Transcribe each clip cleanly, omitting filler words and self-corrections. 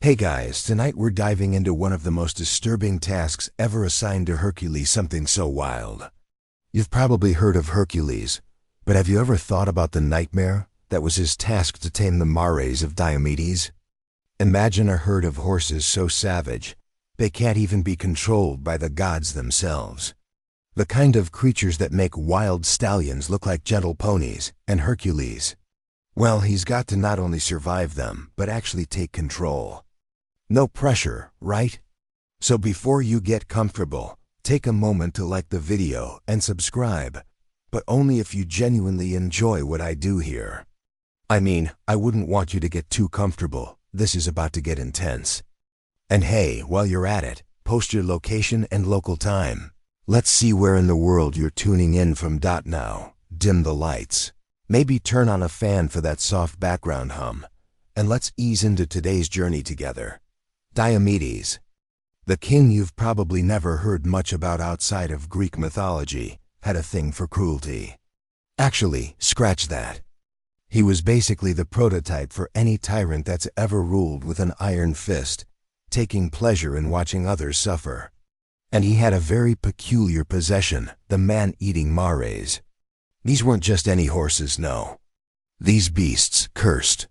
Hey guys, tonight we're diving into one of the most disturbing tasks ever assigned to Hercules, something so wild. You've probably heard of Hercules, but have you ever thought about the nightmare that was his task to tame the Mares of Diomedes? Imagine a herd of horses so savage, they can't even be controlled by the gods themselves. The kind of creatures that make wild stallions look like gentle ponies, and Hercules, well, he's got to not only survive them, but actually take control. No pressure, right? So before you get comfortable, take a moment to like the video and subscribe, but only if you genuinely enjoy what I do here. I mean, I wouldn't want you to get too comfortable. This is about to get intense. And hey, while you're at it, post your location and local time. Let's see where in the world you're tuning in from. Now, dim the lights. Maybe turn on a fan for that soft background hum, and let's ease into today's journey together. Diomedes, the king you've probably never heard much about outside of Greek mythology, had a thing for cruelty. Actually, scratch that. He was basically the prototype for any tyrant that's ever ruled with an iron fist, taking pleasure in watching others suffer. And he had a very peculiar possession, the man-eating mares. These weren't just any horses, no. These beasts, cursed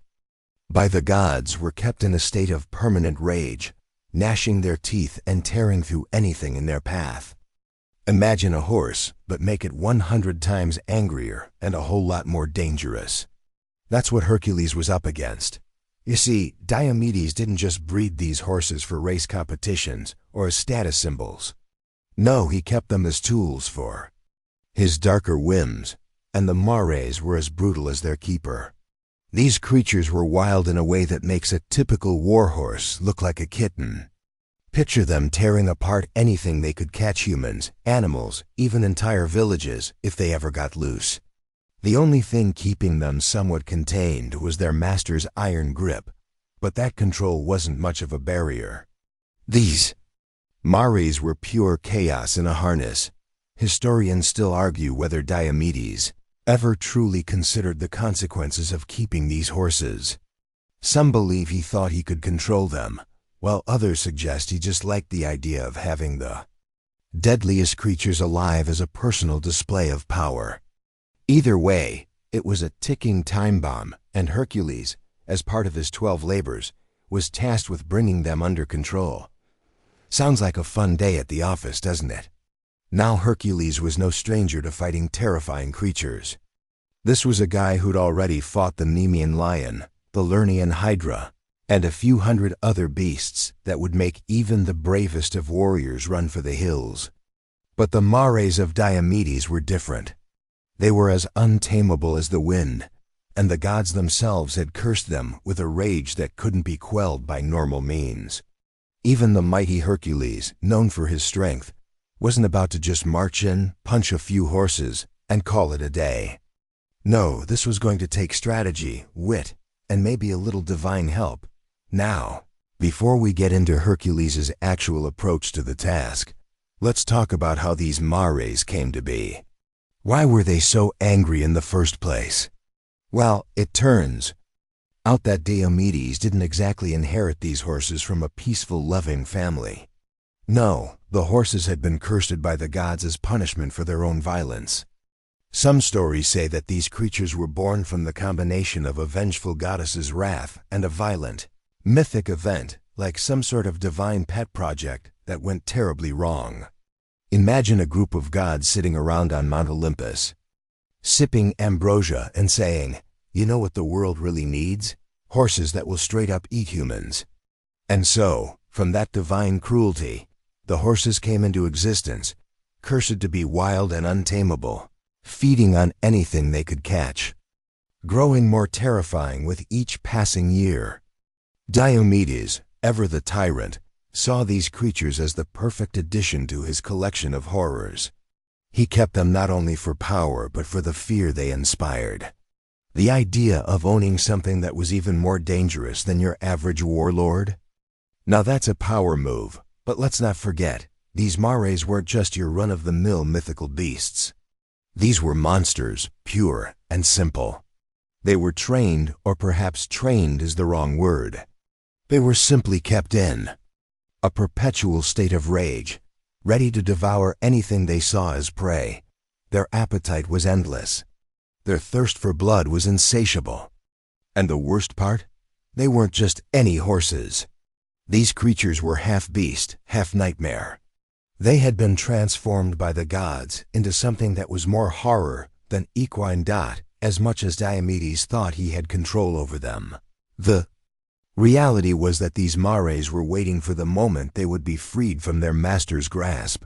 by the gods, were kept in a state of permanent rage, gnashing their teeth and tearing through anything in their path. Imagine a horse, but make it 100 times angrier and a whole lot more dangerous. That's what Hercules was up against. You see, Diomedes didn't just breed these horses for race competitions or as status symbols. No, he kept them as tools for his darker whims, and the mares were as brutal as their keeper. These creatures were wild in a way that makes a typical warhorse look like a kitten. Picture them tearing apart anything they could catch: humans, animals, even entire villages, if they ever got loose. The only thing keeping them somewhat contained was their master's iron grip, but that control wasn't much of a barrier. These mares were pure chaos in a harness. Historians still argue whether Diomedes ever truly considered the consequences of keeping these horses. Some believe he thought he could control them, while others suggest he just liked the idea of having the deadliest creatures alive as a personal display of power. Either way, it was a ticking time bomb, and Hercules, as part of his 12 labors, was tasked with bringing them under control. Sounds like a fun day at the office, doesn't it? Now Hercules was no stranger to fighting terrifying creatures. This was a guy who'd already fought the Nemean lion, the Lernaean hydra, and a few hundred other beasts that would make even the bravest of warriors run for the hills. But the Mares of Diomedes were different. They were as untamable as the wind, and the gods themselves had cursed them with a rage that couldn't be quelled by normal means. Even the mighty Hercules, known for his strength, wasn't about to just march in, punch a few horses, and call it a day. No, this was going to take strategy, wit, and maybe a little divine help. Now, before we get into Hercules' actual approach to the task, let's talk about how these mares came to be. Why were they so angry in the first place? Well, it turns out that Diomedes didn't exactly inherit these horses from a peaceful, loving family. No, the horses had been cursed by the gods as punishment for their own violence. Some stories say that these creatures were born from the combination of a vengeful goddess's wrath and a violent, mythic event, like some sort of divine pet project that went terribly wrong. Imagine a group of gods sitting around on Mount Olympus, sipping ambrosia and saying, "You know what the world really needs? Horses that will straight up eat humans." And so, from that divine cruelty, the horses came into existence, cursed to be wild and untamable, feeding on anything they could catch, growing more terrifying with each passing year. Diomedes, ever the tyrant, saw these creatures as the perfect addition to his collection of horrors. He kept them not only for power, but for the fear they inspired. The idea of owning something that was even more dangerous than your average warlord? Now that's a power move, but let's not forget, these mares weren't just your run-of-the-mill mythical beasts. These were monsters, pure and simple. They were trained, or perhaps trained is the wrong word. They were simply kept in a perpetual state of rage, ready to devour anything they saw as prey. Their appetite was endless. Their thirst for blood was insatiable. And the worst part? They weren't just any horses. These creatures were half beast, half nightmare. They had been transformed by the gods into something that was more horror than equine. As much as Diomedes thought he had control over them, the reality was that these mares were waiting for the moment they would be freed from their master's grasp.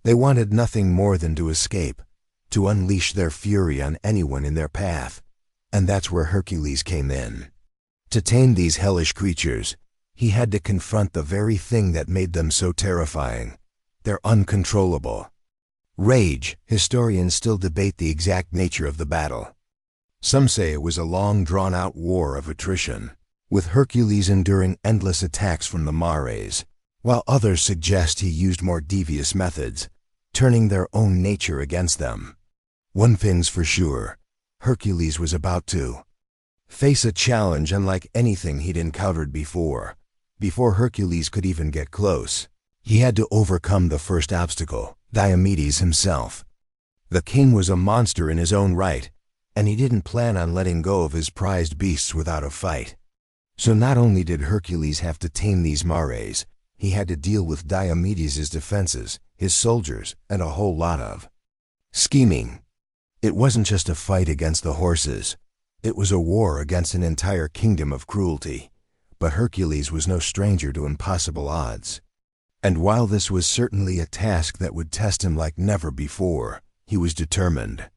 They wanted nothing more than to escape, to unleash their fury on anyone in their path. And that's where Hercules came in. To tame these hellish creatures, he had to confront the very thing that made them so terrifying: their uncontrollable rage. Historians still debate the exact nature of the battle. Some say it was a long, drawn-out war of attrition, with Hercules enduring endless attacks from the mares, while others suggest he used more devious methods, turning their own nature against them. One thing's for sure: Hercules was about to face a challenge unlike anything he'd encountered before. Before Hercules could even get close, he had to overcome the first obstacle: Diomedes himself. The king was a monster in his own right, and he didn't plan on letting go of his prized beasts without a fight. So not only did Hercules have to tame these mares, he had to deal with Diomedes' defenses, his soldiers, and a whole lot of scheming. It wasn't just a fight against the horses. It was a war against an entire kingdom of cruelty. But Hercules was no stranger to impossible odds. And while this was certainly a task that would test him like never before, he was determined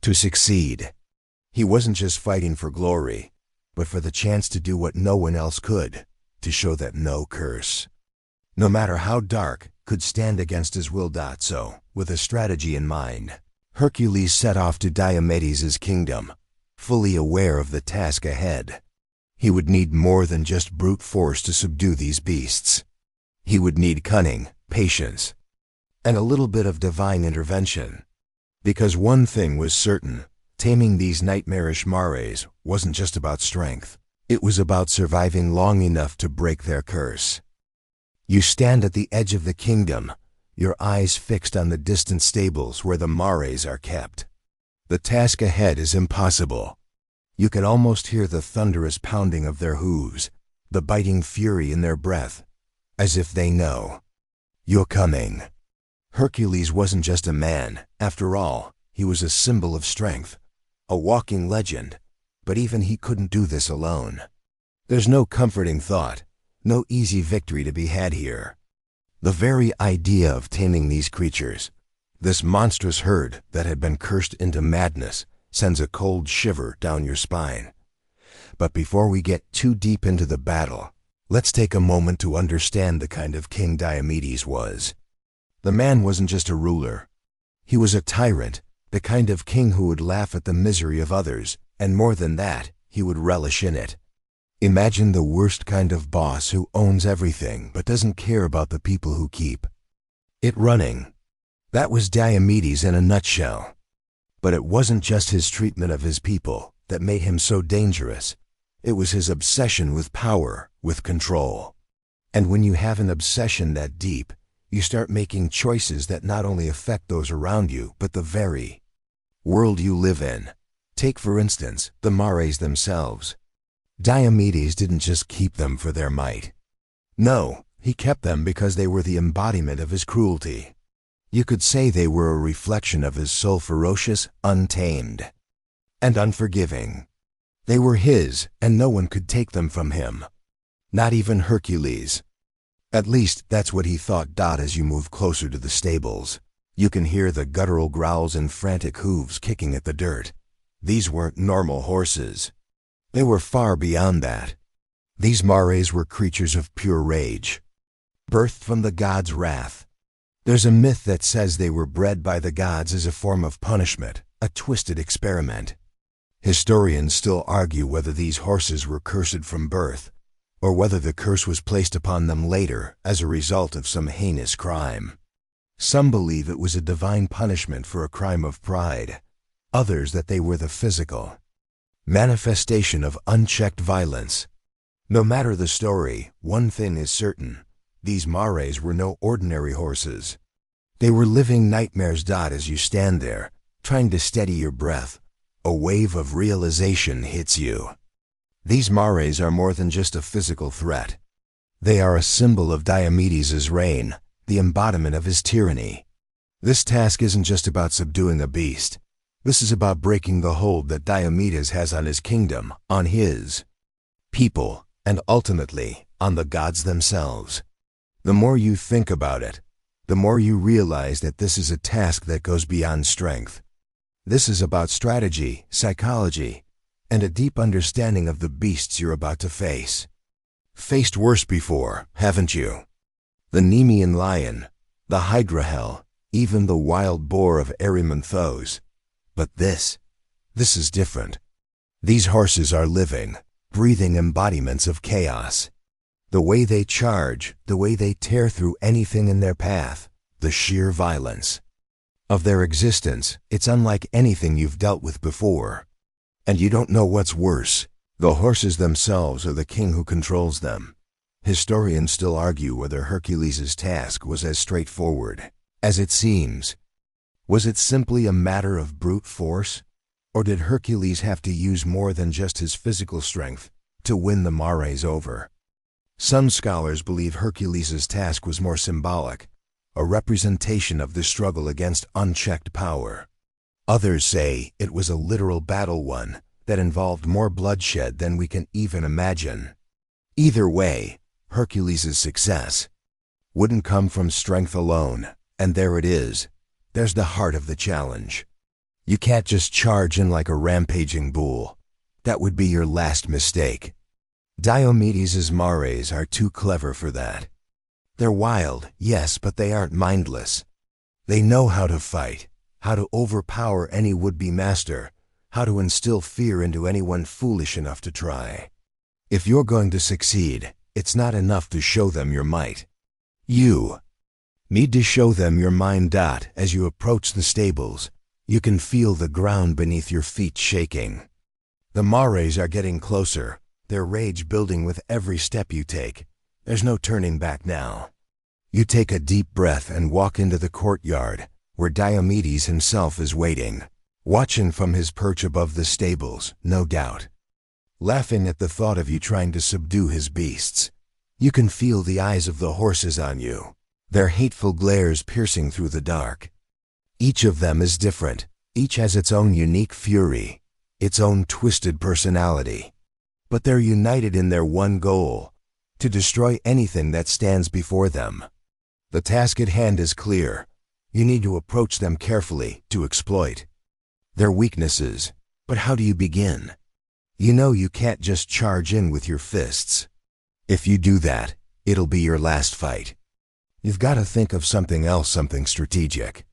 to succeed. He wasn't just fighting for glory, but for the chance to do what no one else could, to show that no curse, no matter how dark, could stand against his will. So, with a strategy in mind, Hercules set off to Diomedes' kingdom, fully aware of the task ahead. He would need more than just brute force to subdue these beasts. He would need cunning, patience, and a little bit of divine intervention. Because one thing was certain: taming these nightmarish mares wasn't just about strength. It was about surviving long enough to break their curse. You stand at the edge of the kingdom, your eyes fixed on the distant stables where the mares are kept. The task ahead is impossible. You can almost hear the thunderous pounding of their hooves, the biting fury in their breath, as if they know you're coming. Hercules wasn't just a man. After all, he was a symbol of strength, a walking legend. But even he couldn't do this alone. There's no comforting thought, no easy victory to be had here. The very idea of taming these creatures, this monstrous herd that had been cursed into madness, sends a cold shiver down your spine. But before we get too deep into the battle, let's take a moment to understand the kind of king Diomedes was. The man wasn't just a ruler. He was a tyrant, the kind of king who would laugh at the misery of others, and more than that, he would relish in it. Imagine the worst kind of boss who owns everything but doesn't care about the people who keep it running. That was Diomedes in a nutshell. But it wasn't just his treatment of his people that made him so dangerous. It was his obsession with power, with control. And when you have an obsession that deep, you start making choices that not only affect those around you, but the very world you live in. Take, for instance, the mares themselves. Diomedes didn't just keep them for their might. No, he kept them because they were the embodiment of his cruelty. You could say they were a reflection of his soul, ferocious, untamed, and unforgiving. They were his, and no one could take them from him. Not even Hercules. At least, that's what he thought. As you move closer to the stables, you can hear the guttural growls and frantic hooves kicking at the dirt. These weren't normal horses. They were far beyond that. These mares were creatures of pure rage, birthed from the gods' wrath. There's a myth that says they were bred by the gods as a form of punishment, a twisted experiment. Historians still argue whether these horses were cursed from birth, or whether the curse was placed upon them later as a result of some heinous crime. Some believe it was a divine punishment for a crime of pride, others that they were the physical manifestation of unchecked violence. No matter the story, one thing is certain. These mares were no ordinary horses. They were living nightmares. As you stand there, trying to steady your breath, a wave of realization hits you. These mares are more than just a physical threat. They are a symbol of Diomedes' reign, the embodiment of his tyranny. This task isn't just about subduing a beast. This is about breaking the hold that Diomedes has on his kingdom, on his people, and ultimately, on the gods themselves. The more you think about it, the more you realize that this is a task that goes beyond strength. This is about strategy, psychology, and a deep understanding of the beasts you're about to face. Faced worse before, haven't you? The Nemean lion, the Hydra hell, even the wild boar of Erymanthos. But this is different. These horses are living, breathing embodiments of chaos. The way they charge, the way they tear through anything in their path, the sheer violence of their existence, it's unlike anything you've dealt with before. And you don't know what's worse, the horses themselves or the king who controls them. Historians still argue whether Hercules' task was as straightforward as it seems. Was it simply a matter of brute force? Or did Hercules have to use more than just his physical strength to win the mares over? Some scholars believe Hercules' task was more symbolic, a representation of the struggle against unchecked power. Others say it was a literal battle, one that involved more bloodshed than we can even imagine. Either way, Hercules' success wouldn't come from strength alone, and there it is. There's the heart of the challenge. You can't just charge in like a rampaging bull. That would be your last mistake. Diomedes' mares are too clever for that. They're wild, yes, but they aren't mindless. They know how to fight, how to overpower any would-be master, how to instill fear into anyone foolish enough to try. If you're going to succeed, it's not enough to show them your might. You need to show them your mind. As you approach the stables, you can feel the ground beneath your feet shaking. The mares are getting closer, their rage building with every step you take. There's no turning back now. You take a deep breath and walk into the courtyard, where Diomedes himself is waiting, watching from his perch above the stables, no doubt. Laughing at the thought of you trying to subdue his beasts. You can feel the eyes of the horses on you, their hateful glares piercing through the dark. Each of them is different. Each has its own unique fury, its own twisted personality. But they're united in their one goal, to destroy anything that stands before them. The task at hand is clear. You need to approach them carefully, to exploit their weaknesses. But how do you begin? You know you can't just charge in with your fists. If you do that, it'll be your last fight. You've got to think of something else, something strategic.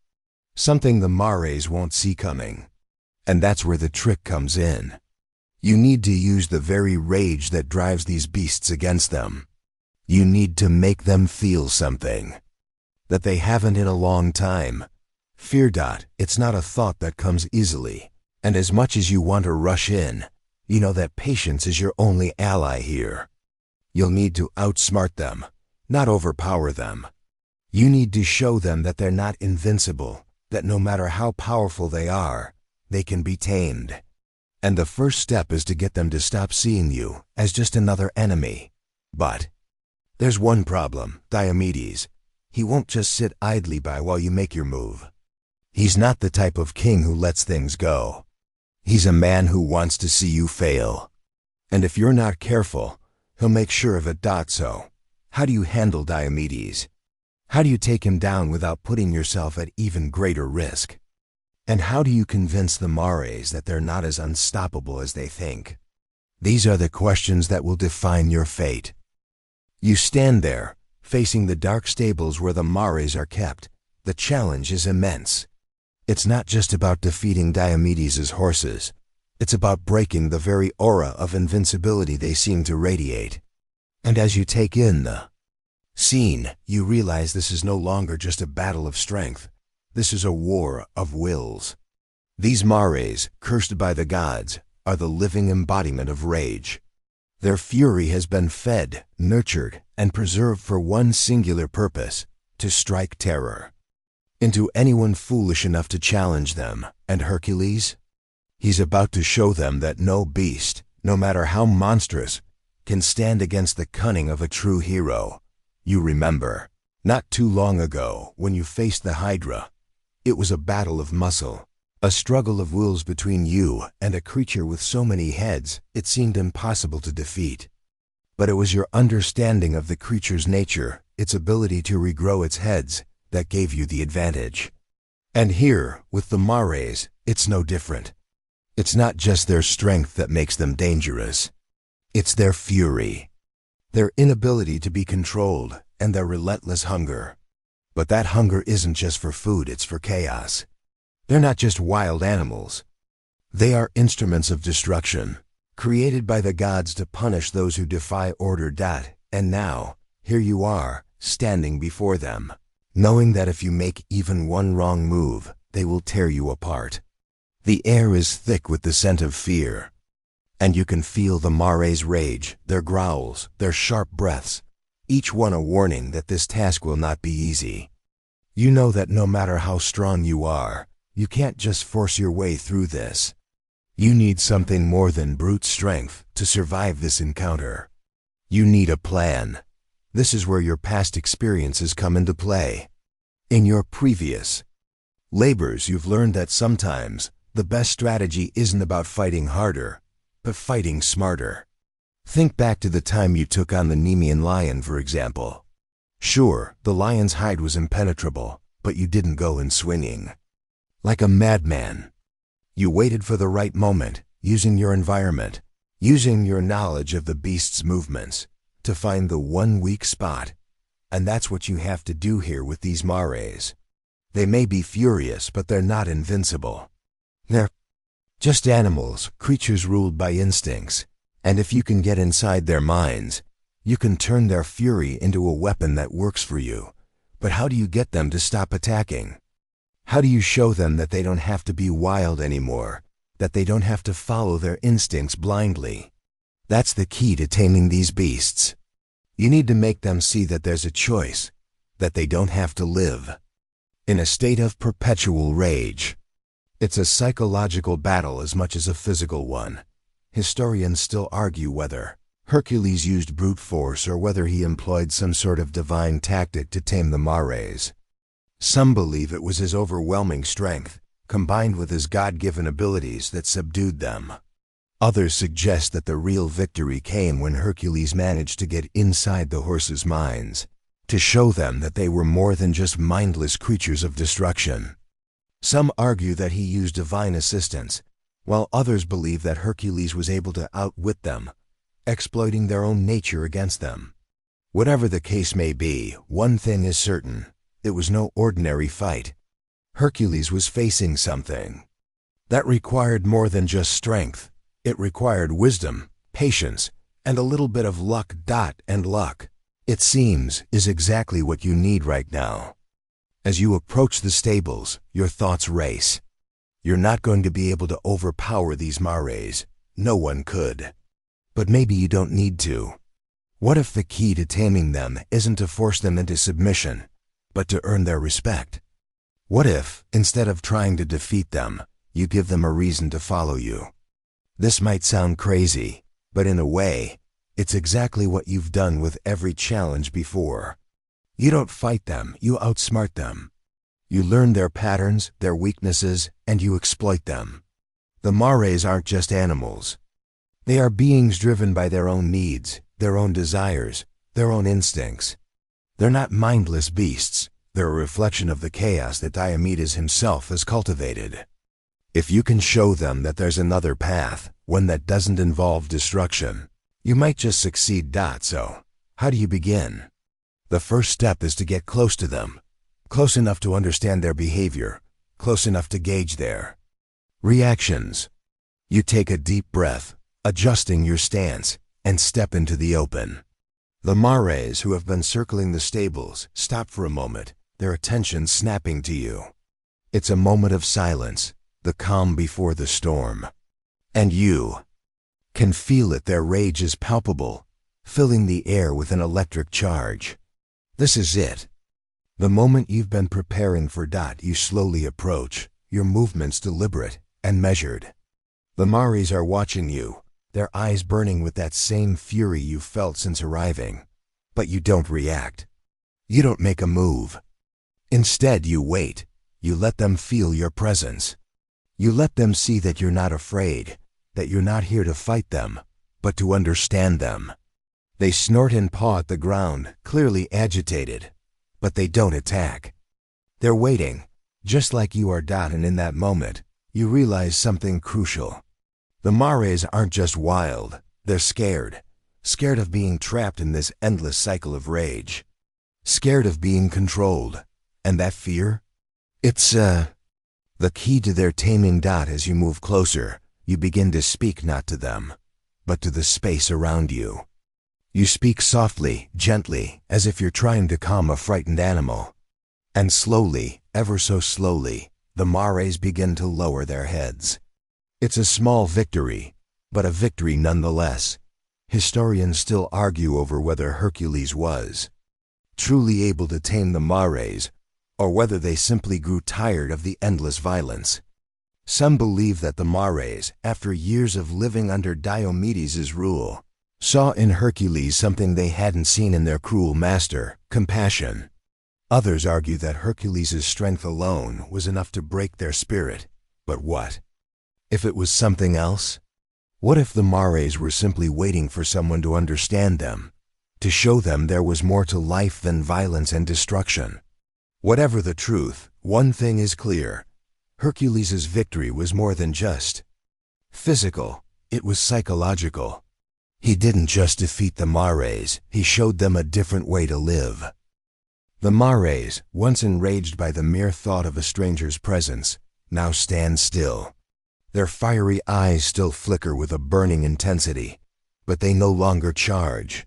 Something the mares won't see coming. And that's where the trick comes in. You need to use the very rage that drives these beasts against them. You need to make them feel something that they haven't in a long time. Fear. It's not a thought that comes easily. And as much as you want to rush in, you know that patience is your only ally here. You'll need to outsmart them, not overpower them. You need to show them that they're not invincible, that no matter how powerful they are, they can be tamed. And the first step is to get them to stop seeing you as just another enemy. But there's one problem, Diomedes. He won't just sit idly by while you make your move. He's not the type of king who lets things go. He's a man who wants to see you fail. And if you're not careful, he'll make sure of it. So, how do you handle Diomedes? How do you take him down without putting yourself at even greater risk? And how do you convince the mares that they're not as unstoppable as they think? These are the questions that will define your fate. You stand there, facing the dark stables where the mares are kept. The challenge is immense. It's not just about defeating Diomedes' horses. It's about breaking the very aura of invincibility they seem to radiate. And as you take in the scene, you realize this is no longer just a battle of strength. This is a war of wills. These mares, cursed by the gods, are the living embodiment of rage. Their fury has been fed, nurtured, and preserved for one singular purpose: to strike terror into anyone foolish enough to challenge them. And Hercules? He's about to show them that no beast, no matter how monstrous, can stand against the cunning of a true hero. You remember, not too long ago, when you faced the Hydra, it was a battle of muscle, a struggle of wills between you and a creature with so many heads it seemed impossible to defeat. But it was your understanding of the creature's nature, its ability to regrow its heads, that gave you the advantage. And here, with the Mares, it's no different. It's not just their strength that makes them dangerous. It's their fury, their inability to be controlled, and their relentless hunger. But that hunger isn't just for food, it's for chaos. They're not just wild animals. They are instruments of destruction, created by the gods to punish those who defy order. And now, here you are, standing before them, knowing that if you make even one wrong move, they will tear you apart. The air is thick with the scent of fear, and you can feel the Mares' rage, their growls, their sharp breaths, each one a warning that this task will not be easy. You know that no matter how strong you are, you can't just force your way through this. You need something more than brute strength to survive this encounter. You need a plan. This is where your past experiences come into play. In your previous labors, you've learned that sometimes the best strategy isn't about fighting harder, but fighting smarter. Think back to the time you took on the Nemean lion, for example. Sure, the lion's hide was impenetrable, but you didn't go in swinging like a madman. You waited for the right moment, using your environment, using your knowledge of the beast's movements, to find the one weak spot. And that's what you have to do here with these Mares. They may be furious, but they're not invincible. They're just animals, creatures ruled by instincts. And if you can get inside their minds, you can turn their fury into a weapon that works for you. But how do you get them to stop attacking? How do you show them that they don't have to be wild anymore, that they don't have to follow their instincts blindly? That's the key to taming these beasts. You need to make them see that there's a choice, that they don't have to live in a state of perpetual rage. It's a psychological battle as much as a physical one. Historians still argue whether Hercules used brute force or whether he employed some sort of divine tactic to tame the Mares. Some believe it was his overwhelming strength, combined with his God-given abilities, that subdued them. Others suggest that the real victory came when Hercules managed to get inside the horses' minds, to show them that they were more than just mindless creatures of destruction. Some argue that he used divine assistance, while others believe that Hercules was able to outwit them, exploiting their own nature against them. Whatever the case may be, one thing is certain: it was no ordinary fight. Hercules was facing something that required more than just strength. It required wisdom, patience, and a little bit of luck. And luck, it seems, is exactly what you need right now. As you approach the stables, your thoughts race. You're not going to be able to overpower these Mares. No one could. But maybe you don't need to. What if the key to taming them isn't to force them into submission, but to earn their respect? What if, instead of trying to defeat them, you give them a reason to follow you? This might sound crazy, but in a way, it's exactly what you've done with every challenge before. You don't fight them, you outsmart them. You learn their patterns, their weaknesses, and you exploit them. The Mares aren't just animals. They are beings driven by their own needs, their own desires, their own instincts. They're not mindless beasts. They're a reflection of the chaos that Diomedes himself has cultivated. If you can show them that there's another path, one that doesn't involve destruction, you might just succeed. So, how do you begin? The first step is to get close to them, close enough to understand their behavior, close enough to gauge their reactions. You take a deep breath, adjusting your stance, and step into the open. The Mares, who have been circling the stables, stop for a moment, their attention snapping to you. It's a moment of silence, the calm before the storm. And you can feel it. Their rage is palpable, filling the air with an electric charge. This is it. The moment you've been preparing for. You slowly approach, your movements deliberate and measured. The Mares are watching you, their eyes burning with that same fury you've felt since arriving. But you don't react. You don't make a move. Instead, you wait. You let them feel your presence. You let them see that you're not afraid, that you're not here to fight them, but to understand them. They snort and paw at the ground, clearly agitated, but they don't attack. They're waiting, just like you are. And in that moment, you realize something crucial. The Mares aren't just wild, they're scared. Scared of being trapped in this endless cycle of rage. Scared of being controlled. And that fear? It's the key to their taming. As you move closer, you begin to speak not to them, but to the space around you. You speak softly, gently, as if you're trying to calm a frightened animal. And slowly, ever so slowly, the Mares begin to lower their heads. It's a small victory, but a victory nonetheless. Historians still argue over whether Hercules was truly able to tame the Mares, or whether they simply grew tired of the endless violence. Some believe that the Mares, after years of living under Diomedes' rule, saw in Hercules something they hadn't seen in their cruel master, compassion. Others argue that Hercules' strength alone was enough to break their spirit. But what if it was something else? What if the Mares were simply waiting for someone to understand them, to show them there was more to life than violence and destruction? Whatever the truth, one thing is clear. Hercules' victory was more than just physical, it was psychological. He didn't just defeat the Mares, he showed them a different way to live. The Mares, once enraged by the mere thought of a stranger's presence, now stand still. Their fiery eyes still flicker with a burning intensity, but they no longer charge.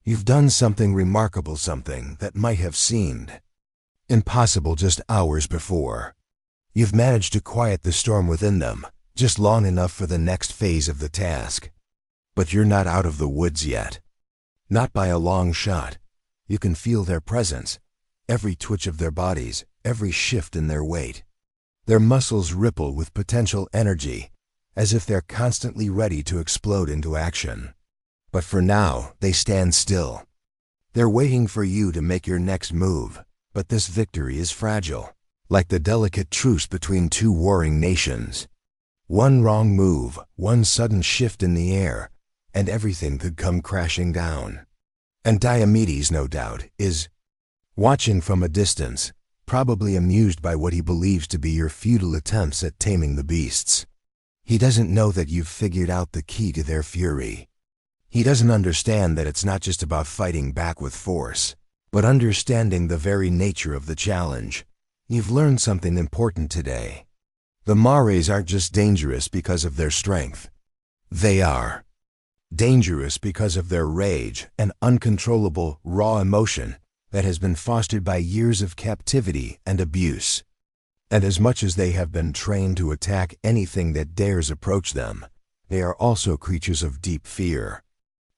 You've done something remarkable, something that might have seemed impossible just hours before. You've managed to quiet the storm within them, just long enough for the next phase of the task. But you're not out of the woods yet. Not by a long shot. You can feel their presence, every twitch of their bodies, every shift in their weight. Their muscles ripple with potential energy, as if they're constantly ready to explode into action. But for now, they stand still. They're waiting for you to make your next move, but this victory is fragile, like the delicate truce between two warring nations. One wrong move, one sudden shift in the air, and everything could come crashing down. And Diomedes, no doubt, is watching from a distance, probably amused by what he believes to be your futile attempts at taming the beasts. He doesn't know that you've figured out the key to their fury. He doesn't understand that it's not just about fighting back with force, but understanding the very nature of the challenge. You've learned something important today. The Mares aren't just dangerous because of their strength. They are dangerous because of their rage and uncontrollable, raw emotion that has been fostered by years of captivity and abuse. And as much as they have been trained to attack anything that dares approach them, they are also creatures of deep fear.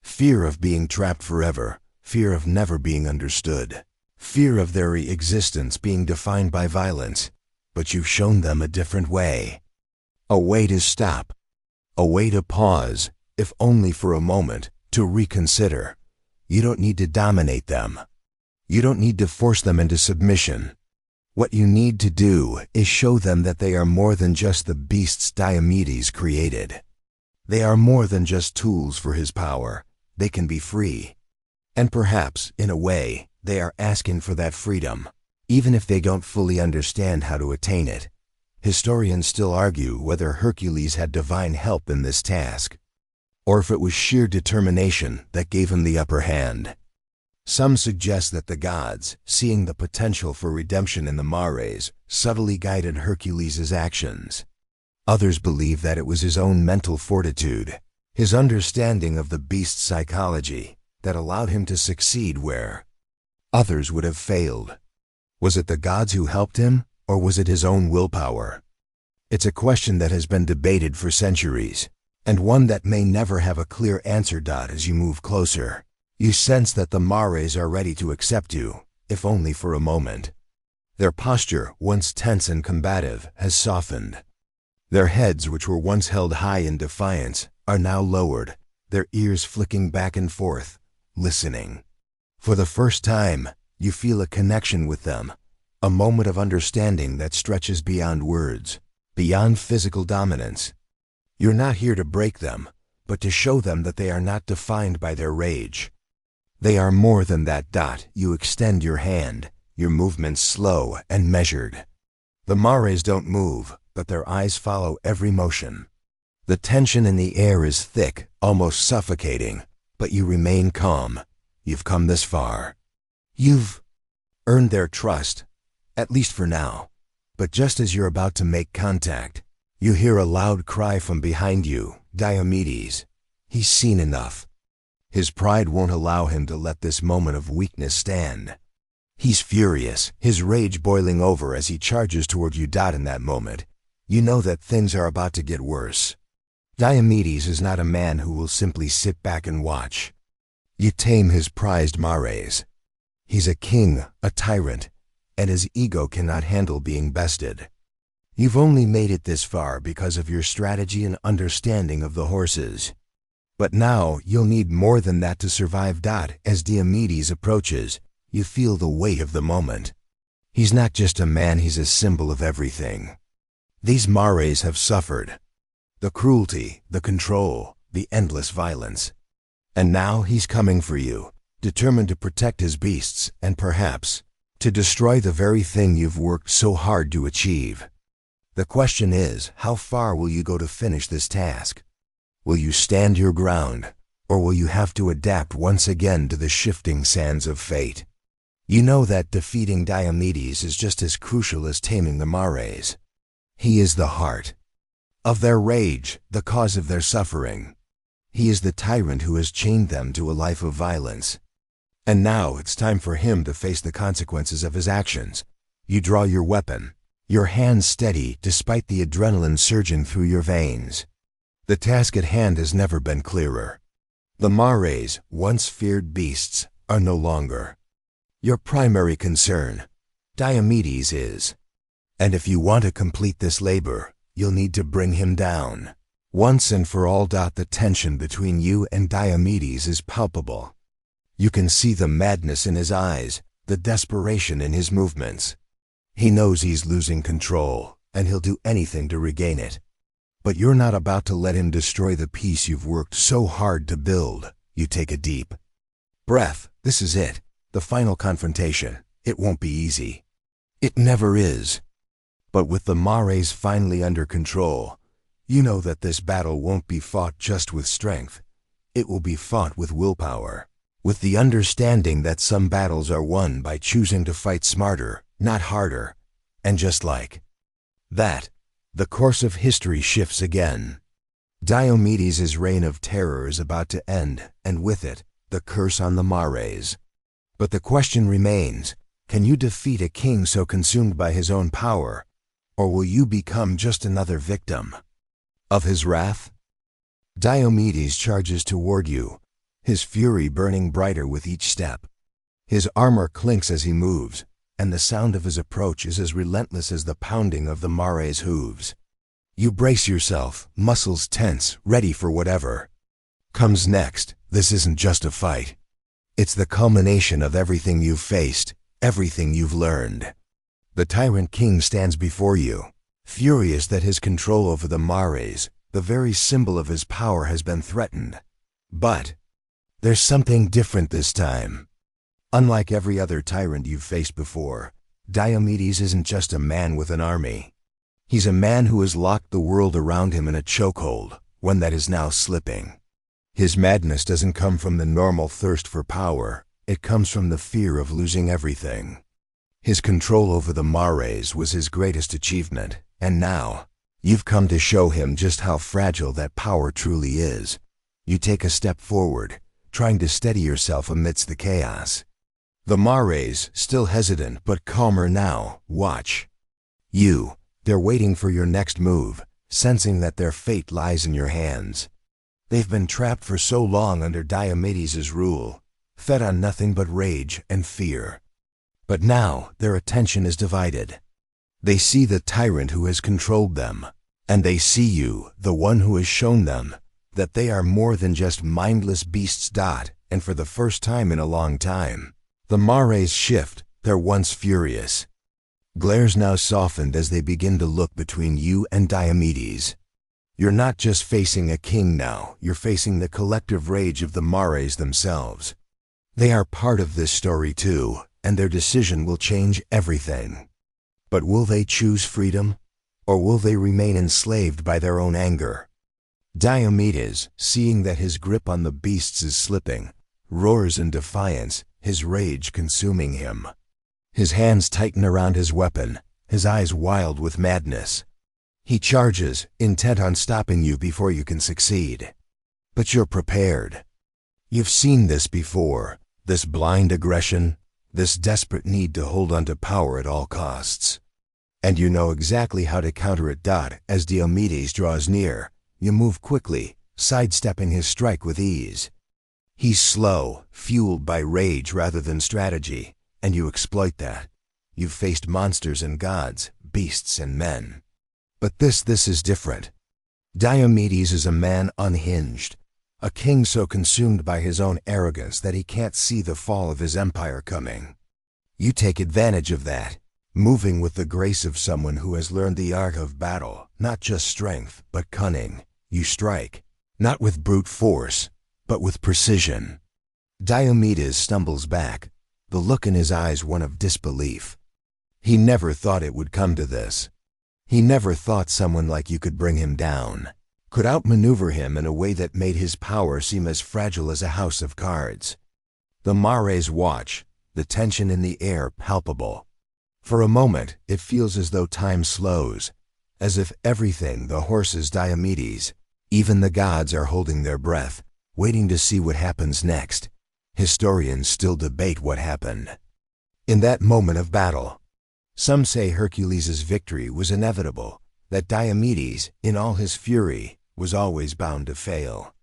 Fear of being trapped forever, fear of never being understood, fear of their existence being defined by violence. But you've shown them a different way. A way to stop. A way to pause, if only for a moment, to reconsider. You don't need to dominate them. You don't need to force them into submission. What you need to do is show them that they are more than just the beasts Diomedes created. They are more than just tools for his power. They can be free. And perhaps, in a way, they are asking for that freedom, even if they don't fully understand how to attain it. Historians still argue whether Hercules had divine help in this task, or if it was sheer determination that gave him the upper hand. Some suggest that the gods, seeing the potential for redemption in the Mares, subtly guided Hercules' actions. Others believe that it was his own mental fortitude, his understanding of the beast's psychology, that allowed him to succeed where others would have failed. Was it the gods who helped him, or was it his own willpower? It's a question that has been debated for centuries, and one that may never have a clear answer. As you move closer, you sense that the Mares are ready to accept you, if only for a moment. Their posture, once tense and combative, has softened. Their heads, which were once held high in defiance, are now lowered, their ears flicking back and forth, listening. For the first time, you feel a connection with them, a moment of understanding that stretches beyond words, beyond physical dominance. You're not here to break them, but to show them that they are not defined by their rage. They are more than that. You extend your hand, your movements slow and measured. The Mares don't move, but their eyes follow every motion. The tension in the air is thick, almost suffocating, but you remain calm. You've come this far. You've earned their trust, at least for now. But just as you're about to make contact, you hear a loud cry from behind you. Diomedes. He's seen enough. His pride won't allow him to let this moment of weakness stand. He's furious, his rage boiling over as he charges toward you. In that moment, you know that things are about to get worse. Diomedes is not a man who will simply sit back and watch. You tame his prized Mares. He's a king, a tyrant, and his ego cannot handle being bested. You've only made it this far because of your strategy and understanding of the horses. But now you'll need more than that to survive. As Diomedes approaches, you feel the weight of the moment. He's not just a man, he's a symbol of everything. These Mares have suffered. The cruelty, the control, the endless violence. And now he's coming for you, determined to protect his beasts and perhaps to destroy the very thing you've worked so hard to achieve. The question is, how far will you go to finish this task? Will you stand your ground, or will you have to adapt once again to the shifting sands of fate? You know that defeating Diomedes is just as crucial as taming the Mares. He is the heart of their rage, the cause of their suffering. He is the tyrant who has chained them to a life of violence. And now it's time for him to face the consequences of his actions. You draw your weapon, your hands steady despite the adrenaline surging through your veins. The task at hand has never been clearer. The Mares, once feared beasts, are no longer your primary concern. Diomedes is. And if you want to complete this labor, you'll need to bring him down. Once and for all. The tension between you and Diomedes is palpable. You can see the madness in his eyes, the desperation in his movements. He knows he's losing control, and he'll do anything to regain it. But you're not about to let him destroy the peace you've worked so hard to build. You take a deep breath. This is it, the final confrontation. It won't be easy. It never is. But with the Mares finally under control, you know that this battle won't be fought just with strength. It will be fought with willpower, with the understanding that some battles are won by choosing to fight smarter, not harder. And just like that, the course of history shifts again. Diomedes' reign of terror is about to end, and with it, the curse on the Mares. But the question remains, can you defeat a king so consumed by his own power, or will you become just another victim of his wrath? Diomedes charges toward you, his fury burning brighter with each step. His armor clinks as he moves, and the sound of his approach is as relentless as the pounding of the Mares' hooves. You brace yourself, muscles tense, ready for whatever comes next. This isn't just a fight. It's the culmination of everything you've faced, everything you've learned. The Tyrant King stands before you, furious that his control over the Mares, the very symbol of his power, has been threatened. But there's something different this time. Unlike every other tyrant you've faced before, Diomedes isn't just a man with an army. He's a man who has locked the world around him in a chokehold, one that is now slipping. His madness doesn't come from the normal thirst for power, it comes from the fear of losing everything. His control over the Mares was his greatest achievement, and now, you've come to show him just how fragile that power truly is. You take a step forward, trying to steady yourself amidst the chaos. The Mares, still hesitant but calmer now, watch you. They're waiting for your next move, sensing that their fate lies in your hands. They've been trapped for so long under Diomedes' rule, fed on nothing but rage and fear. But now their attention is divided. They see the tyrant who has controlled them, and they see you, the one who has shown them that they are more than just mindless beasts. And for the first time in a long time, the Mares shift, their once furious glares now softened as they begin to look between you and Diomedes. You're not just facing a king now, you're facing the collective rage of the Mares themselves. They are part of this story too, and their decision will change everything. But will they choose freedom, or will they remain enslaved by their own anger? Diomedes, seeing that his grip on the beasts is slipping, roars in defiance, his rage consuming him. His hands tighten around his weapon, his eyes wild with madness. He charges, intent on stopping you before you can succeed. But you're prepared. You've seen this before, this blind aggression, this desperate need to hold on to power at all costs. And you know exactly how to counter it. As Diomedes draws near, you move quickly, sidestepping his strike with ease. He's slow, fueled by rage rather than strategy, and you exploit that. You've faced monsters and gods, beasts and men. But this is different. Diomedes is a man unhinged, a king so consumed by his own arrogance that he can't see the fall of his empire coming. You take advantage of that, moving with the grace of someone who has learned the art of battle, not just strength, but cunning. You strike, not with brute force, but with precision. Diomedes stumbles back, the look in his eyes one of disbelief. He never thought it would come to this. He never thought someone like you could bring him down, could outmaneuver him in a way that made his power seem as fragile as a house of cards. The Mares watch, the tension in the air palpable. For a moment, it feels as though time slows, as if everything, the horses, Diomedes, even the gods are holding their breath, waiting to see what happens next. Historians still debate what happened. In that moment of battle, some say Hercules' victory was inevitable, that Diomedes, in all his fury, was always bound to fail.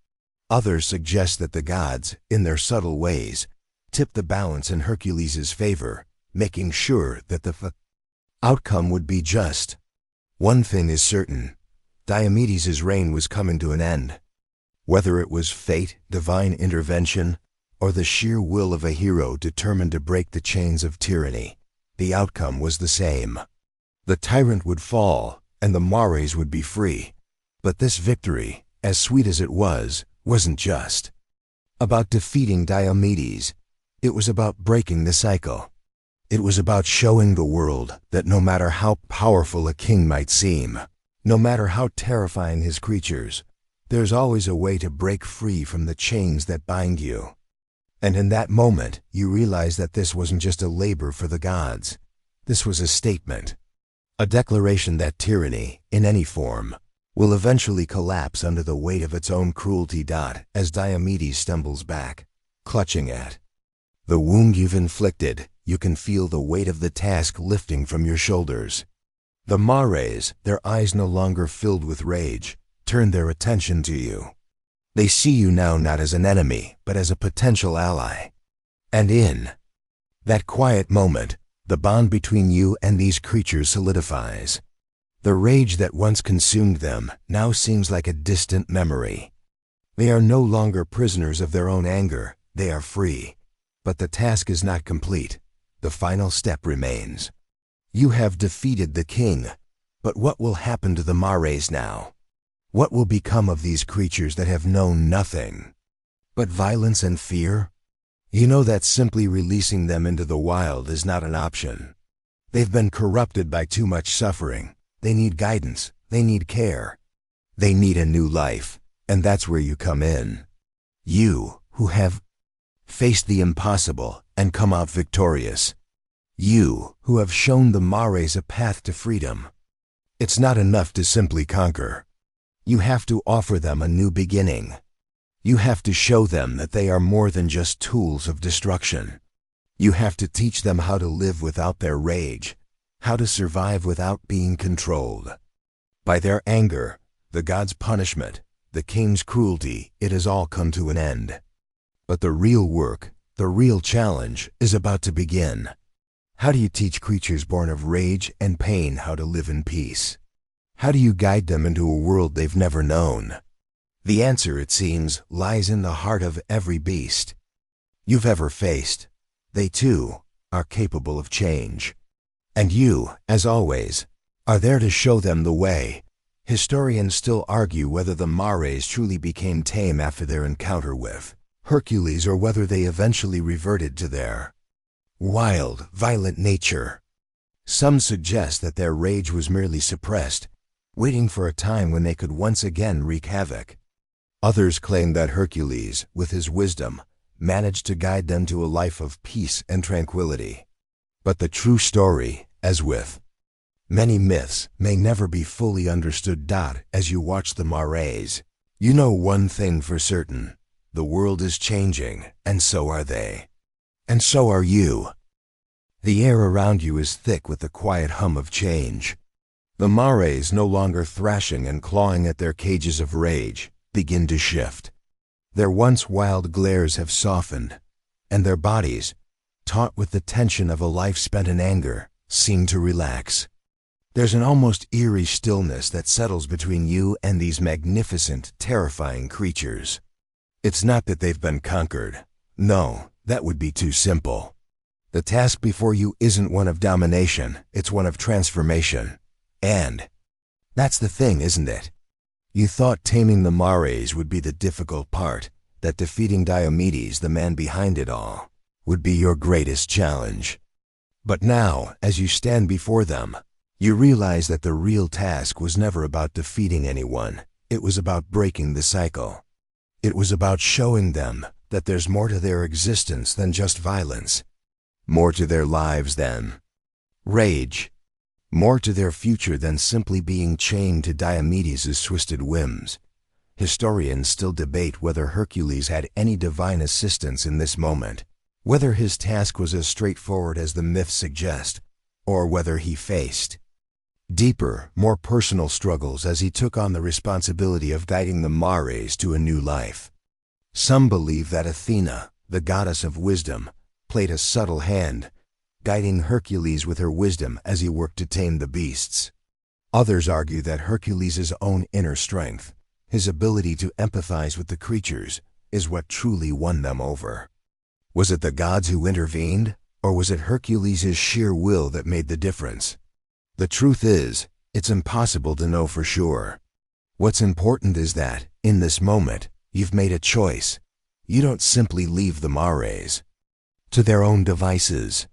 Others suggest that the gods, in their subtle ways, tipped the balance in Hercules' favor, making sure that the outcome would be just. One thing is certain, Diomedes' reign was coming to an end. Whether it was fate, divine intervention, or the sheer will of a hero determined to break the chains of tyranny, the outcome was the same. The tyrant would fall, and the Mares would be free. But this victory, as sweet as it was, wasn't just about defeating Diomedes. It was about breaking the cycle. It was about showing the world that no matter how powerful a king might seem, no matter how terrifying his creatures, there's always a way to break free from the chains that bind you. And in that moment, you realize that this wasn't just a labor for the gods. This was a statement, a declaration that tyranny, in any form, will eventually collapse under the weight of its own cruelty. As Diomedes stumbles back, clutching at the wound you've inflicted, you can feel the weight of the task lifting from your shoulders. The Mares, their eyes no longer filled with rage, turn their attention to you. They see you now not as an enemy, but as a potential ally. And in that quiet moment, the bond between you and these creatures solidifies. The rage that once consumed them now seems like a distant memory. They are no longer prisoners of their own anger, they are free. But the task is not complete. The final step remains. You have defeated the king, but what will happen to the Mares now? What will become of these creatures that have known nothing but violence and fear? You know that simply releasing them into the wild is not an option. They've been corrupted by too much suffering. They need guidance. They need care. They need a new life, and that's where you come in. You, who have faced the impossible and come out victorious. You, who have shown the Mares a path to freedom. It's not enough to simply conquer. You have to offer them a new beginning. You have to show them that they are more than just tools of destruction. You have to teach them how to live without their rage, how to survive without being controlled by their anger, the gods' punishment, the king's cruelty, it has all come to an end. But the real work, the real challenge, is about to begin. How do you teach creatures born of rage and pain how to live in peace? How do you guide them into a world they've never known? The answer, it seems, lies in the heart of every beast you've ever faced. They, too, are capable of change. And you, as always, are there to show them the way. Historians still argue whether the Mares truly became tame after their encounter with Hercules, or whether they eventually reverted to their wild, violent nature. Some suggest that their rage was merely suppressed, waiting for a time when they could once again wreak havoc. Others claim that Hercules, with his wisdom, managed to guide them to a life of peace and tranquility. But the true story, as with many myths, may never be fully understood. As you watch the Mares, you know one thing for certain: the world is changing, and so are they. And so are you. The air around you is thick with the quiet hum of change. The Mares, no longer thrashing and clawing at their cages of rage, begin to shift. Their once wild glares have softened, and their bodies, taut with the tension of a life spent in anger, seem to relax. There's an almost eerie stillness that settles between you and these magnificent, terrifying creatures. It's not that they've been conquered. No, that would be too simple. The task before you isn't one of domination, it's one of transformation. And that's the thing, isn't it? You thought taming the Mares would be the difficult part, that defeating Diomedes, the man behind it all, would be your greatest challenge. But now, as you stand before them, you realize that the real task was never about defeating anyone. It was about breaking the cycle. It was about showing them that there's more to their existence than just violence, more to their lives than rage, more to their future than simply being chained to Diomedes' twisted whims. Historians still debate whether Hercules had any divine assistance in this moment, whether his task was as straightforward as the myths suggest, or whether he faced deeper, more personal struggles as he took on the responsibility of guiding the Mares to a new life. Some believe that Athena, the goddess of wisdom, played a subtle hand, guiding Hercules with her wisdom as he worked to tame the beasts. Others argue that Hercules' own inner strength, his ability to empathize with the creatures, is what truly won them over. Was it the gods who intervened, or was it Hercules' sheer will that made the difference? The truth is, it's impossible to know for sure. What's important is that, in this moment, you've made a choice. You don't simply leave the Mares to their own devices.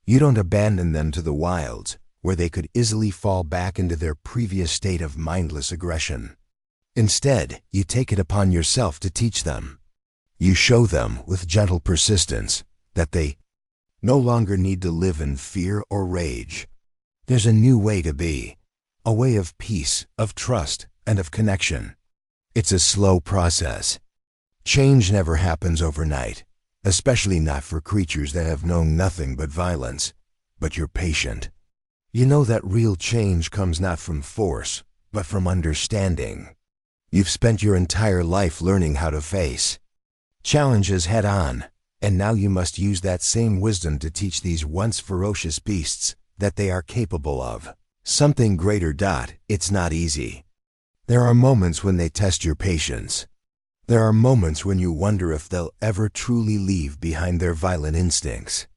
You don't abandon them to the wilds, where they could easily fall back into their previous state of mindless aggression. Instead, you take it upon yourself to teach them. You show them, with gentle persistence, that they no longer need to live in fear or rage. There's a new way to be, a way of peace, of trust, and of connection. It's a slow process. Change never happens overnight, especially not for creatures that have known nothing but violence. But you're patient. You know that real change comes not from force, but from understanding. You've spent your entire life learning how to face challenges head on, and now you must use that same wisdom to teach these once ferocious beasts that they are capable of something greater. It's not easy. There are moments when they test your patience. There are moments when you wonder if they'll ever truly leave behind their violent instincts.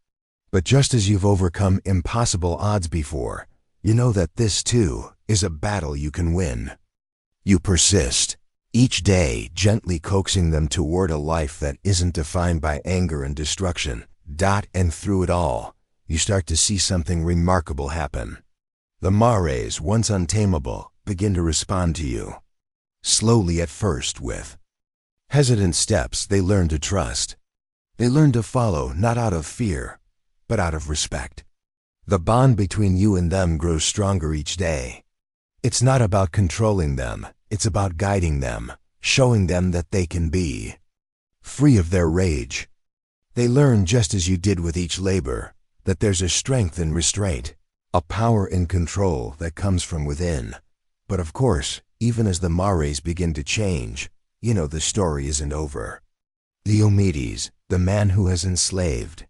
But just as you've overcome impossible odds before, you know that this, too, is a battle you can win. You persist, each day gently coaxing them toward a life that isn't defined by anger and destruction. And through it all, you start to see something remarkable happen. The Mares, once untamable, begin to respond to you. Slowly at first, with hesitant steps, they learn to trust. They learn to follow, not out of fear, but out of respect. The bond between you and them grows stronger each day. It's not about controlling them, it's about guiding them, showing them that they can be free of their rage. They learn, just as you did with each labor, that there's a strength in restraint, a power in control that comes from within. But of course, even as the mares begin to change, you know the story isn't over. Diomedes, the man who has enslaved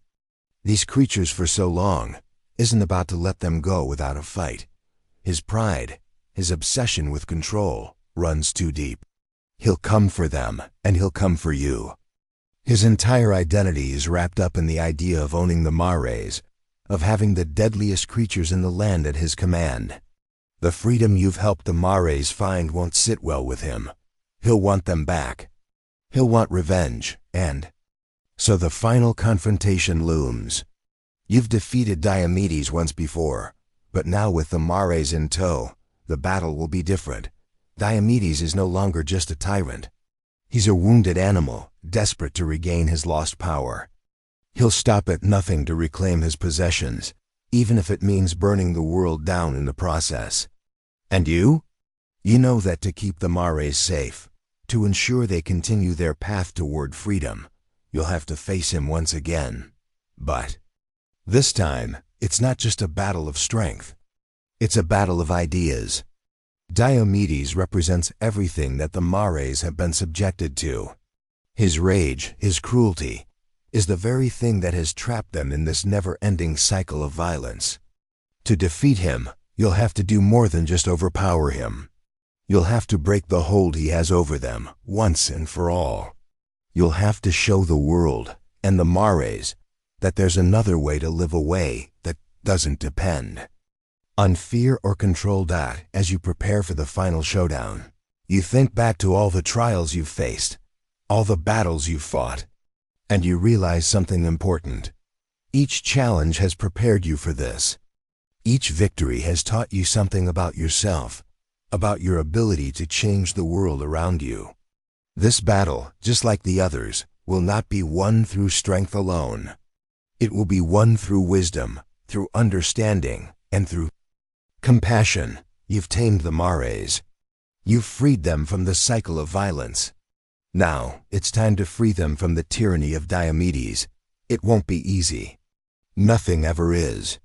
these creatures for so long, isn't about to let them go without a fight. His pride, his obsession with control, runs too deep. He'll come for them, and he'll come for you. His entire identity is wrapped up in the idea of owning the mares, of having the deadliest creatures in the land at his command. The freedom you've helped the mares find won't sit well with him. He'll want them back. He'll want revenge, and so the final confrontation looms. You've defeated Diomedes once before, but now with the mares in tow, the battle will be different. Diomedes is no longer just a tyrant. He's a wounded animal, desperate to regain his lost power. He'll stop at nothing to reclaim his possessions, even if it means burning the world down in the process. And you? You know that to keep the mares safe, to ensure they continue their path toward freedom, you'll have to face him once again. But this time, it's not just a battle of strength. It's a battle of ideas. Diomedes represents everything that the mares have been subjected to. His rage, his cruelty, is the very thing that has trapped them in this never-ending cycle of violence. To defeat him, you'll have to do more than just overpower him. You'll have to break the hold he has over them, once and for all. You'll have to show the world, and the mares, that there's another way to live a way that doesn't depend on fear or control. As you prepare for the final showdown, you think back to all the trials you've faced, all the battles you've fought, and you realize something important. Each challenge has prepared you for this. Each victory has taught you something about yourself, about your ability to change the world around you. This battle, just like the others, will not be won through strength alone. It will be won through wisdom, through understanding, and through compassion. You've tamed the mares. You've freed them from the cycle of violence. Now, it's time to free them from the tyranny of Diomedes. It won't be easy. Nothing ever is.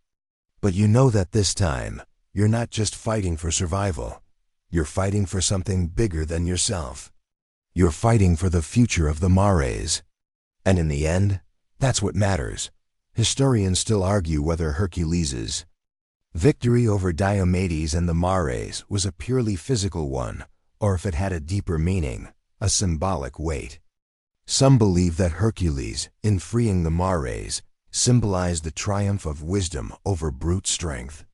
But you know that this time, you're not just fighting for survival. You're fighting for something bigger than yourself. You're fighting for the future of the mares. And in the end, that's what matters. Historians still argue whether Hercules' victory over Diomedes and the mares was a purely physical one, or if it had a deeper meaning, a symbolic weight. Some believe that Hercules, in freeing the mares, symbolized the triumph of wisdom over brute strength.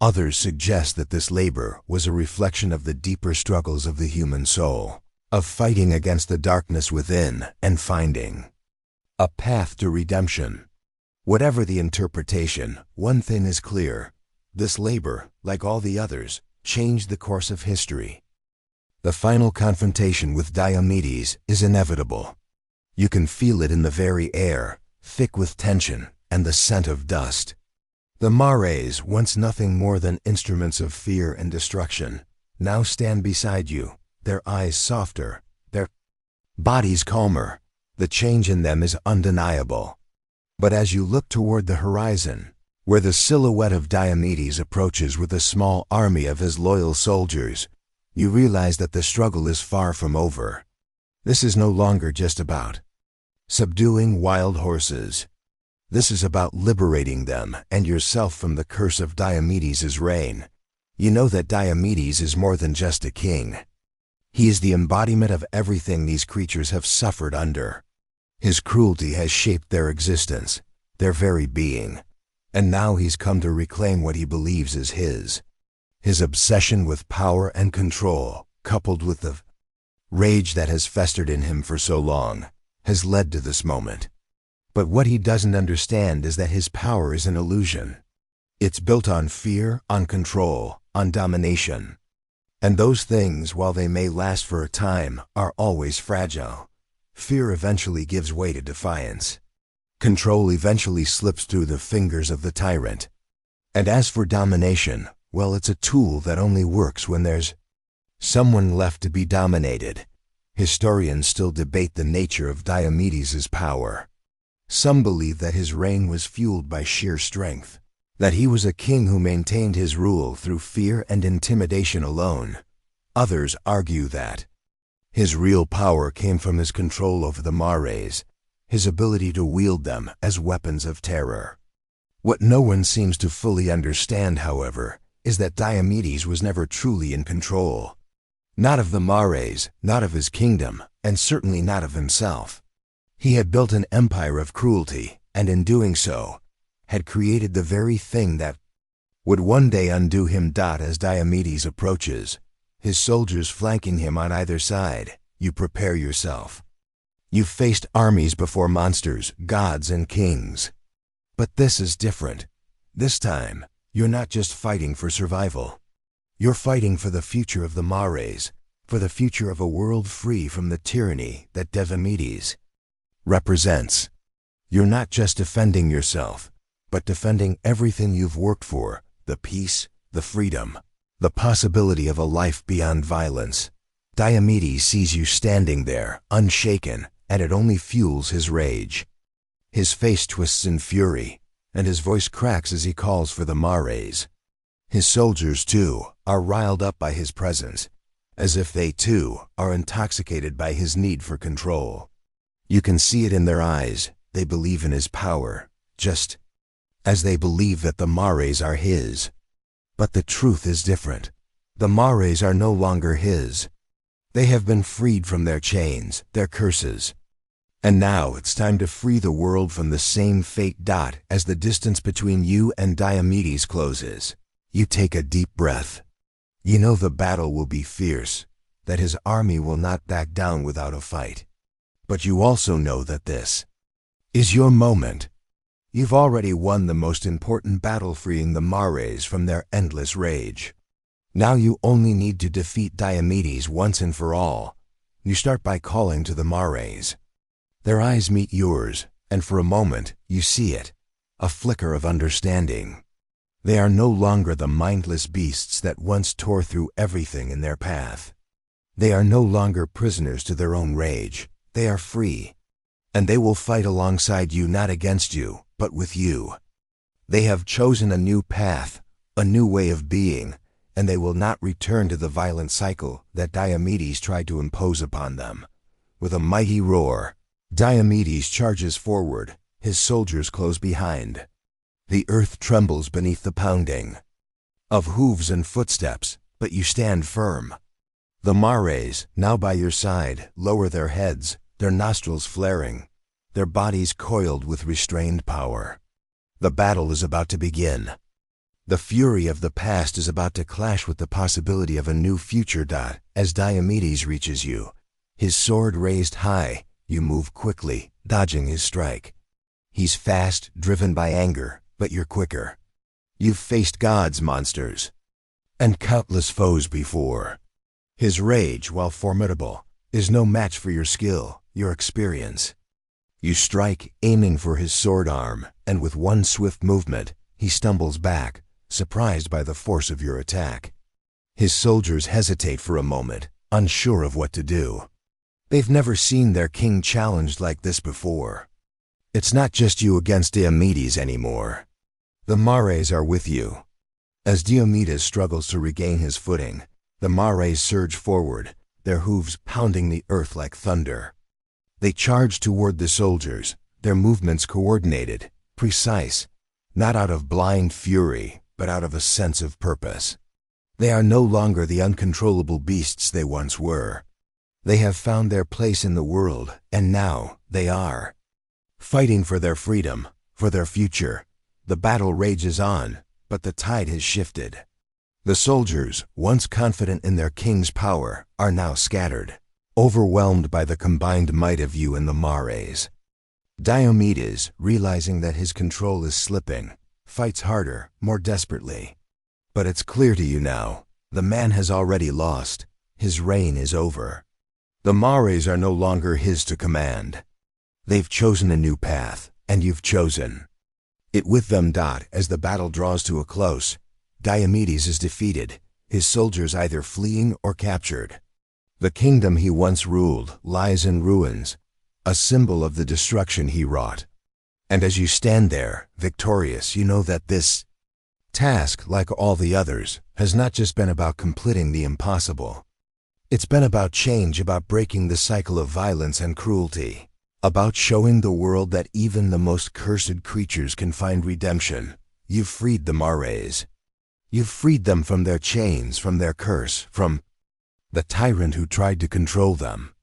Others suggest that this labor was a reflection of the deeper struggles of the human soul, of fighting against the darkness within and finding a path to redemption. Whatever the interpretation, one thing is clear. This labor, like all the others, changed the course of history. The final confrontation with Diomedes is inevitable. You can feel it in the very air, thick with tension and the scent of dust. The mares, once nothing more than instruments of fear and destruction, now stand beside you, their eyes softer, their bodies calmer. The change in them is undeniable. But as you look toward the horizon, where the silhouette of Diomedes approaches with a small army of his loyal soldiers, you realize that the struggle is far from over. This is no longer just about subduing wild horses. This is about liberating them and yourself from the curse of Diomedes' reign. You know that Diomedes is more than just a king. He is the embodiment of everything these creatures have suffered under. His cruelty has shaped their existence, their very being, and now he's come to reclaim what he believes is his. His obsession with power and control, coupled with the rage that has festered in him for so long, has led to this moment. But what he doesn't understand is that his power is an illusion. It's built on fear, on control, on domination. And those things, while they may last for a time, are always fragile. Fear eventually gives way to defiance. Control eventually slips through the fingers of the tyrant. And as for domination, well, it's a tool that only works when there's someone left to be dominated. Historians still debate the nature of Diomedes' power. Some believe that his reign was fueled by sheer strength, that he was a king who maintained his rule through fear and intimidation alone. Others argue that his real power came from his control over the mares, his ability to wield them as weapons of terror. What no one seems to fully understand, however, is that Diomedes was never truly in control. Not of the mares, not of his kingdom, and certainly not of himself. He had built an empire of cruelty, and in doing so, had created the very thing that would one day undo him. As Diomedes approaches, his soldiers flanking him on either side, you prepare yourself. You've faced armies before, monsters, gods, and kings. But this is different. This time, you're not just fighting for survival. You're fighting for the future of the mares, for the future of a world free from the tyranny that Diomedes represents. You're not just defending yourself, but defending everything you've worked for, the peace, the freedom, the possibility of a life beyond violence. Diomedes sees you standing there, unshaken, and it only fuels his rage. His face twists in fury, and his voice cracks as he calls for the mares. His soldiers, too, are riled up by his presence, as if they, too, are intoxicated by his need for control. You can see it in their eyes. They believe in his power, just as they believe that the mares are his. But the truth is different. The mares are no longer his. They have been freed from their chains, their curses. And now it's time to free the world from the same fate. As the distance between you and Diomedes closes, you take a deep breath. You know the battle will be fierce, that his army will not back down without a fight. But you also know that this is your moment. You've already won the most important battle, freeing the mares from their endless rage. Now you only need to defeat Diomedes once and for all. You start by calling to the mares. Their eyes meet yours, and for a moment you see it, a flicker of understanding. They are no longer the mindless beasts that once tore through everything in their path. They are no longer prisoners to their own rage. They are free. And they will fight alongside you, not against you, but with you. They have chosen a new path, a new way of being, and they will not return to the violent cycle that Diomedes tried to impose upon them. With a mighty roar, Diomedes charges forward, his soldiers close behind. The earth trembles beneath the pounding of hooves and footsteps, but you stand firm. The mares, now by your side, lower their heads, their nostrils flaring, their bodies coiled with restrained power. The battle is about to begin. The fury of the past is about to clash with the possibility of a new future. As Diomedes reaches you, his sword raised high, you move quickly, dodging his strike. He's fast, driven by anger, but you're quicker. You've faced gods, monsters, and countless foes before. His rage, while formidable, is no match for your skill, your experience. You strike, aiming for his sword arm, and with one swift movement, he stumbles back, surprised by the force of your attack. His soldiers hesitate for a moment, unsure of what to do. They've never seen their king challenged like this before. It's not just you against Diomedes anymore. The mares are with you. As Diomedes struggles to regain his footing, the mares surge forward, their hooves pounding the earth like thunder. They charge toward the soldiers, their movements coordinated, precise, not out of blind fury, but out of a sense of purpose. They are no longer the uncontrollable beasts they once were. They have found their place in the world, and now they are fighting for their freedom, for their future. The battle rages on, but the tide has shifted. The soldiers, once confident in their king's power, are now scattered, overwhelmed by the combined might of you and the mares. Diomedes, realizing that his control is slipping, fights harder, more desperately. But it's clear to you now, the man has already lost. His reign is over. The mares are no longer his to command. They've chosen a new path, and you've chosen it with them. As the battle draws to a close, Diomedes is defeated, his soldiers either fleeing or captured. The kingdom he once ruled lies in ruins, a symbol of the destruction he wrought. And as you stand there, victorious, you know that this task, like all the others, has not just been about completing the impossible. It's been about change, about breaking the cycle of violence and cruelty, about showing the world that even the most cursed creatures can find redemption. You've freed the Mares. You've freed them from their chains, from their curse, from the tyrant who tried to control them.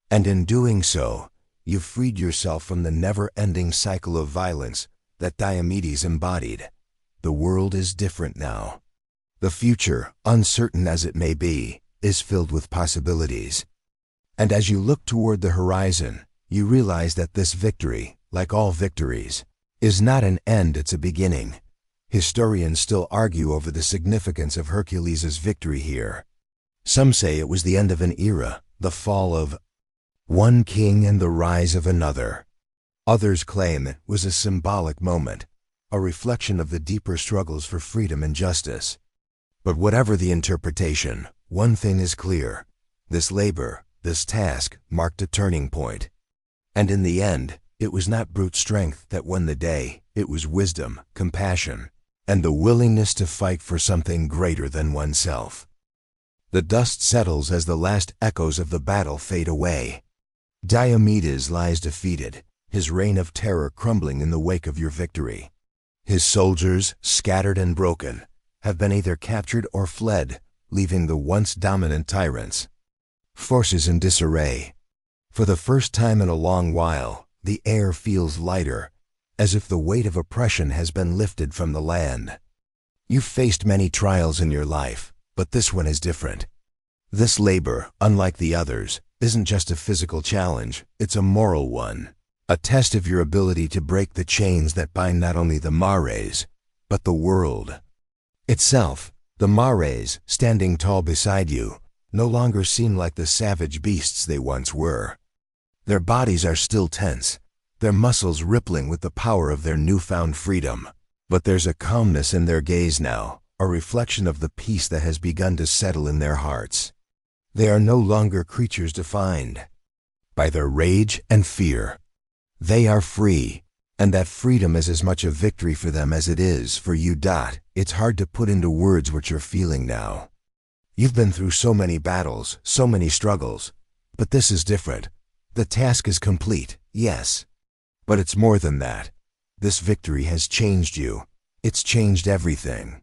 And in doing so, you've freed yourself from the never-ending cycle of violence that Diomedes embodied. The world is different now. The future, uncertain as it may be, is filled with possibilities. And as you look toward the horizon, you realize that this victory, like all victories, is not an end, it's a beginning. Historians still argue over the significance of Hercules' victory here. Some say it was the end of an era, the fall of one king and the rise of another. Others claim it was a symbolic moment, a reflection of the deeper struggles for freedom and justice. But whatever the interpretation, one thing is clear. This labor, this task, marked a turning point. And in the end, it was not brute strength that won the day, it was wisdom, compassion, and the willingness to fight for something greater than oneself. The dust settles as the last echoes of the battle fade away. Diomedes lies defeated, his reign of terror crumbling in the wake of your victory. His soldiers, scattered and broken, have been either captured or fled, leaving the once dominant tyrants' forces in disarray. For the first time in a long while, the air feels lighter, as if the weight of oppression has been lifted from the land. You've faced many trials in your life, but this one is different. This labor, unlike the others, isn't just a physical challenge, it's a moral one, a test of your ability to break the chains that bind not only the Mares, but the world itself. The Mares, standing tall beside you, no longer seem like the savage beasts they once were. Their bodies are still tense, their muscles rippling with the power of their newfound freedom. But there's a calmness in their gaze now, a reflection of the peace that has begun to settle in their hearts. They are no longer creatures defined by their rage and fear. They are free, and that freedom is as much a victory for them as it is for you. It's hard to put into words what you're feeling now. You've been through so many battles, so many struggles, but this is different. The task is complete, yes. But it's more than that. This victory has changed you. It's changed everything.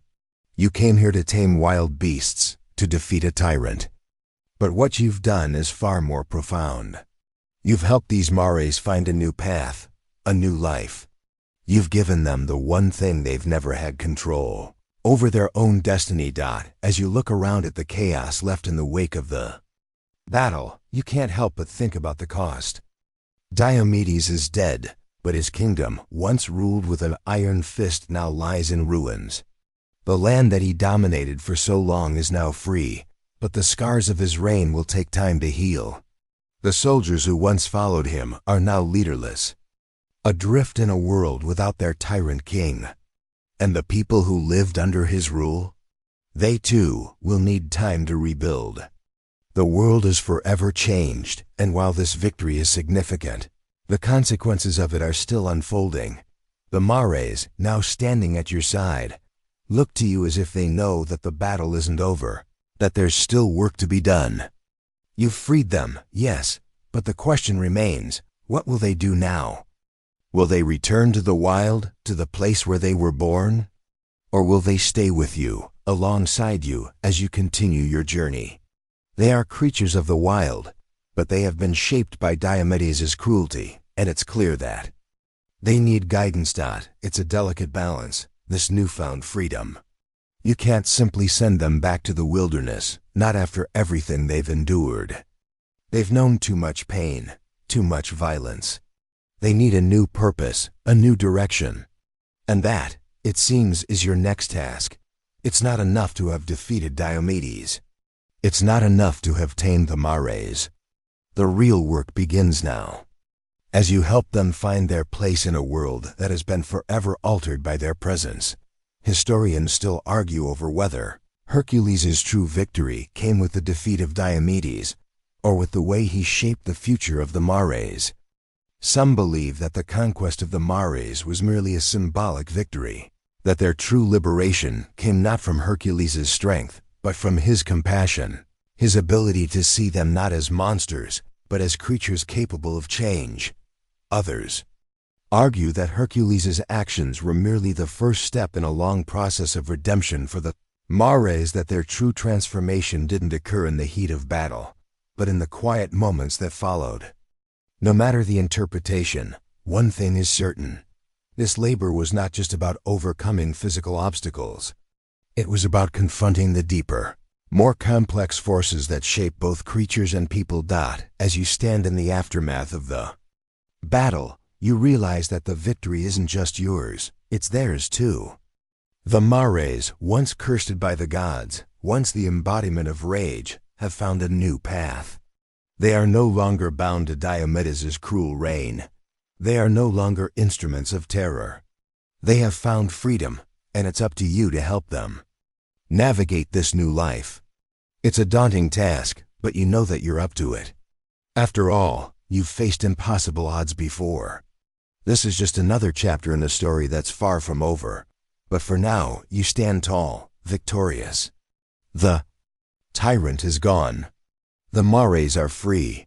You came here to tame wild beasts, to defeat a tyrant. But what you've done is far more profound. You've helped these Mares find a new path, a new life. You've given them the one thing they've never had control over, their own destiny. As you look around at the chaos left in the wake of the battle, you can't help but think about the cost. Diomedes is dead, but his kingdom, once ruled with an iron fist, now lies in ruins. The land that he dominated for so long is now free, but the scars of his reign will take time to heal. The soldiers who once followed him are now leaderless, adrift in a world without their tyrant king. And the people who lived under his rule? They too will need time to rebuild. The world is forever changed, and while this victory is significant, the consequences of it are still unfolding. The Mares, now standing at your side, look to you as if they know that the battle isn't over, that there's still work to be done. You've freed them, yes, but the question remains, what will they do now? Will they return to the wild, to the place where they were born? Or will they stay with you, alongside you, as you continue your journey? They are creatures of the wild, but they have been shaped by Diomedes' cruelty, and it's clear that they need guidance. It's a delicate balance, this newfound freedom. You can't simply send them back to the wilderness, not after everything they've endured. They've known too much pain, too much violence. They need a new purpose, a new direction. And that, it seems, is your next task. It's not enough to have defeated Diomedes. It's not enough to have tamed the Mares. The real work begins now, as you help them find their place in a world that has been forever altered by their presence. Historians still argue over whether Hercules' true victory came with the defeat of Diomedes, or with the way he shaped the future of the Mares. Some believe that the conquest of the Mares was merely a symbolic victory, that their true liberation came not from Hercules' strength, but from his compassion. his ability to see them not as monsters, but as creatures capable of change. Others argue that Hercules' actions were merely the first step in a long process of redemption for the Mares, that their true transformation didn't occur in the heat of battle, but in the quiet moments that followed. No matter the interpretation, one thing is certain. This labor was not just about overcoming physical obstacles. It was about confronting the deeper, more complex forces that shape both creatures and people. As you stand in the aftermath of the battle, you realize that the victory isn't just yours, it's theirs too. The Mares, once cursed by the gods, once the embodiment of rage, have found a new path. They are no longer bound to Diomedes' cruel reign. They are no longer instruments of terror. They have found freedom, and it's up to you to help them navigate this new life. It's a daunting task, but you know that you're up to it. After all, you've faced impossible odds before. This is just another chapter in a story that's far from over. But for now, you stand tall, victorious. The Tyrant is gone. The Mares are free.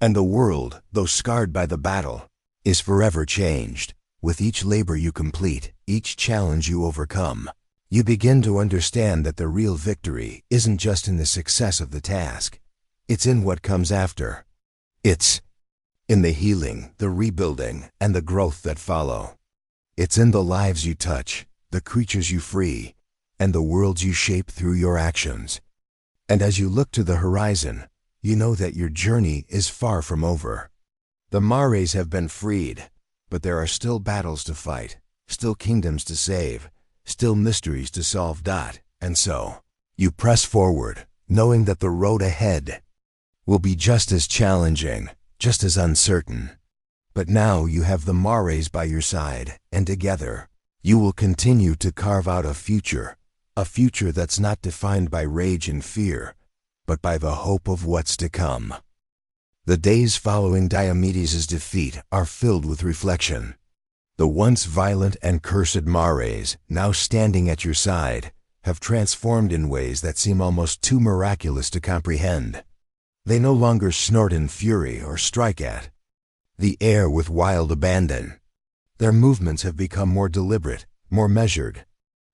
And the world, though scarred by the battle, is forever changed. With each labor you complete, each challenge you overcome, you begin to understand that the real victory isn't just in the success of the task. It's in what comes after. It's in the healing, the rebuilding, and the growth that follow. It's in the lives you touch, the creatures you free, and the worlds you shape through your actions. And as you look to the horizon, you know that your journey is far from over. The Mares have been freed, but there are still battles to fight, still kingdoms to save, still mysteries to solve. And so, you press forward, knowing that the road ahead will be just as challenging, just as uncertain. But now you have the Mares by your side, and together, you will continue to carve out a future that's not defined by rage and fear, but by the hope of what's to come. The days following Diomedes' defeat are filled with reflection. The once violent and cursed Mares, now standing at your side, have transformed in ways that seem almost too miraculous to comprehend. They no longer snort in fury or strike at the air with wild abandon. Their movements have become more deliberate, more measured.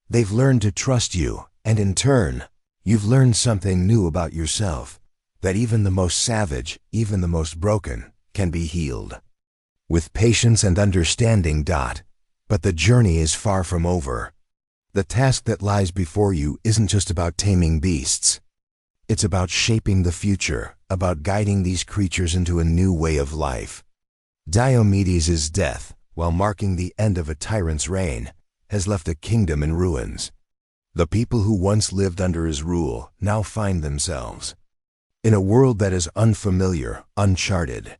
They've learned to trust you, and in turn, you've learned something new about yourself, that even the most savage, even the most broken, can be healed. With patience and understanding. But the journey is far from over. The task that lies before you isn't just about taming beasts. It's about shaping the future, about guiding these creatures into a new way of life. Diomedes' death, while marking the end of a tyrant's reign, has left a kingdom in ruins. The people who once lived under his rule now find themselves in a world that is unfamiliar, uncharted.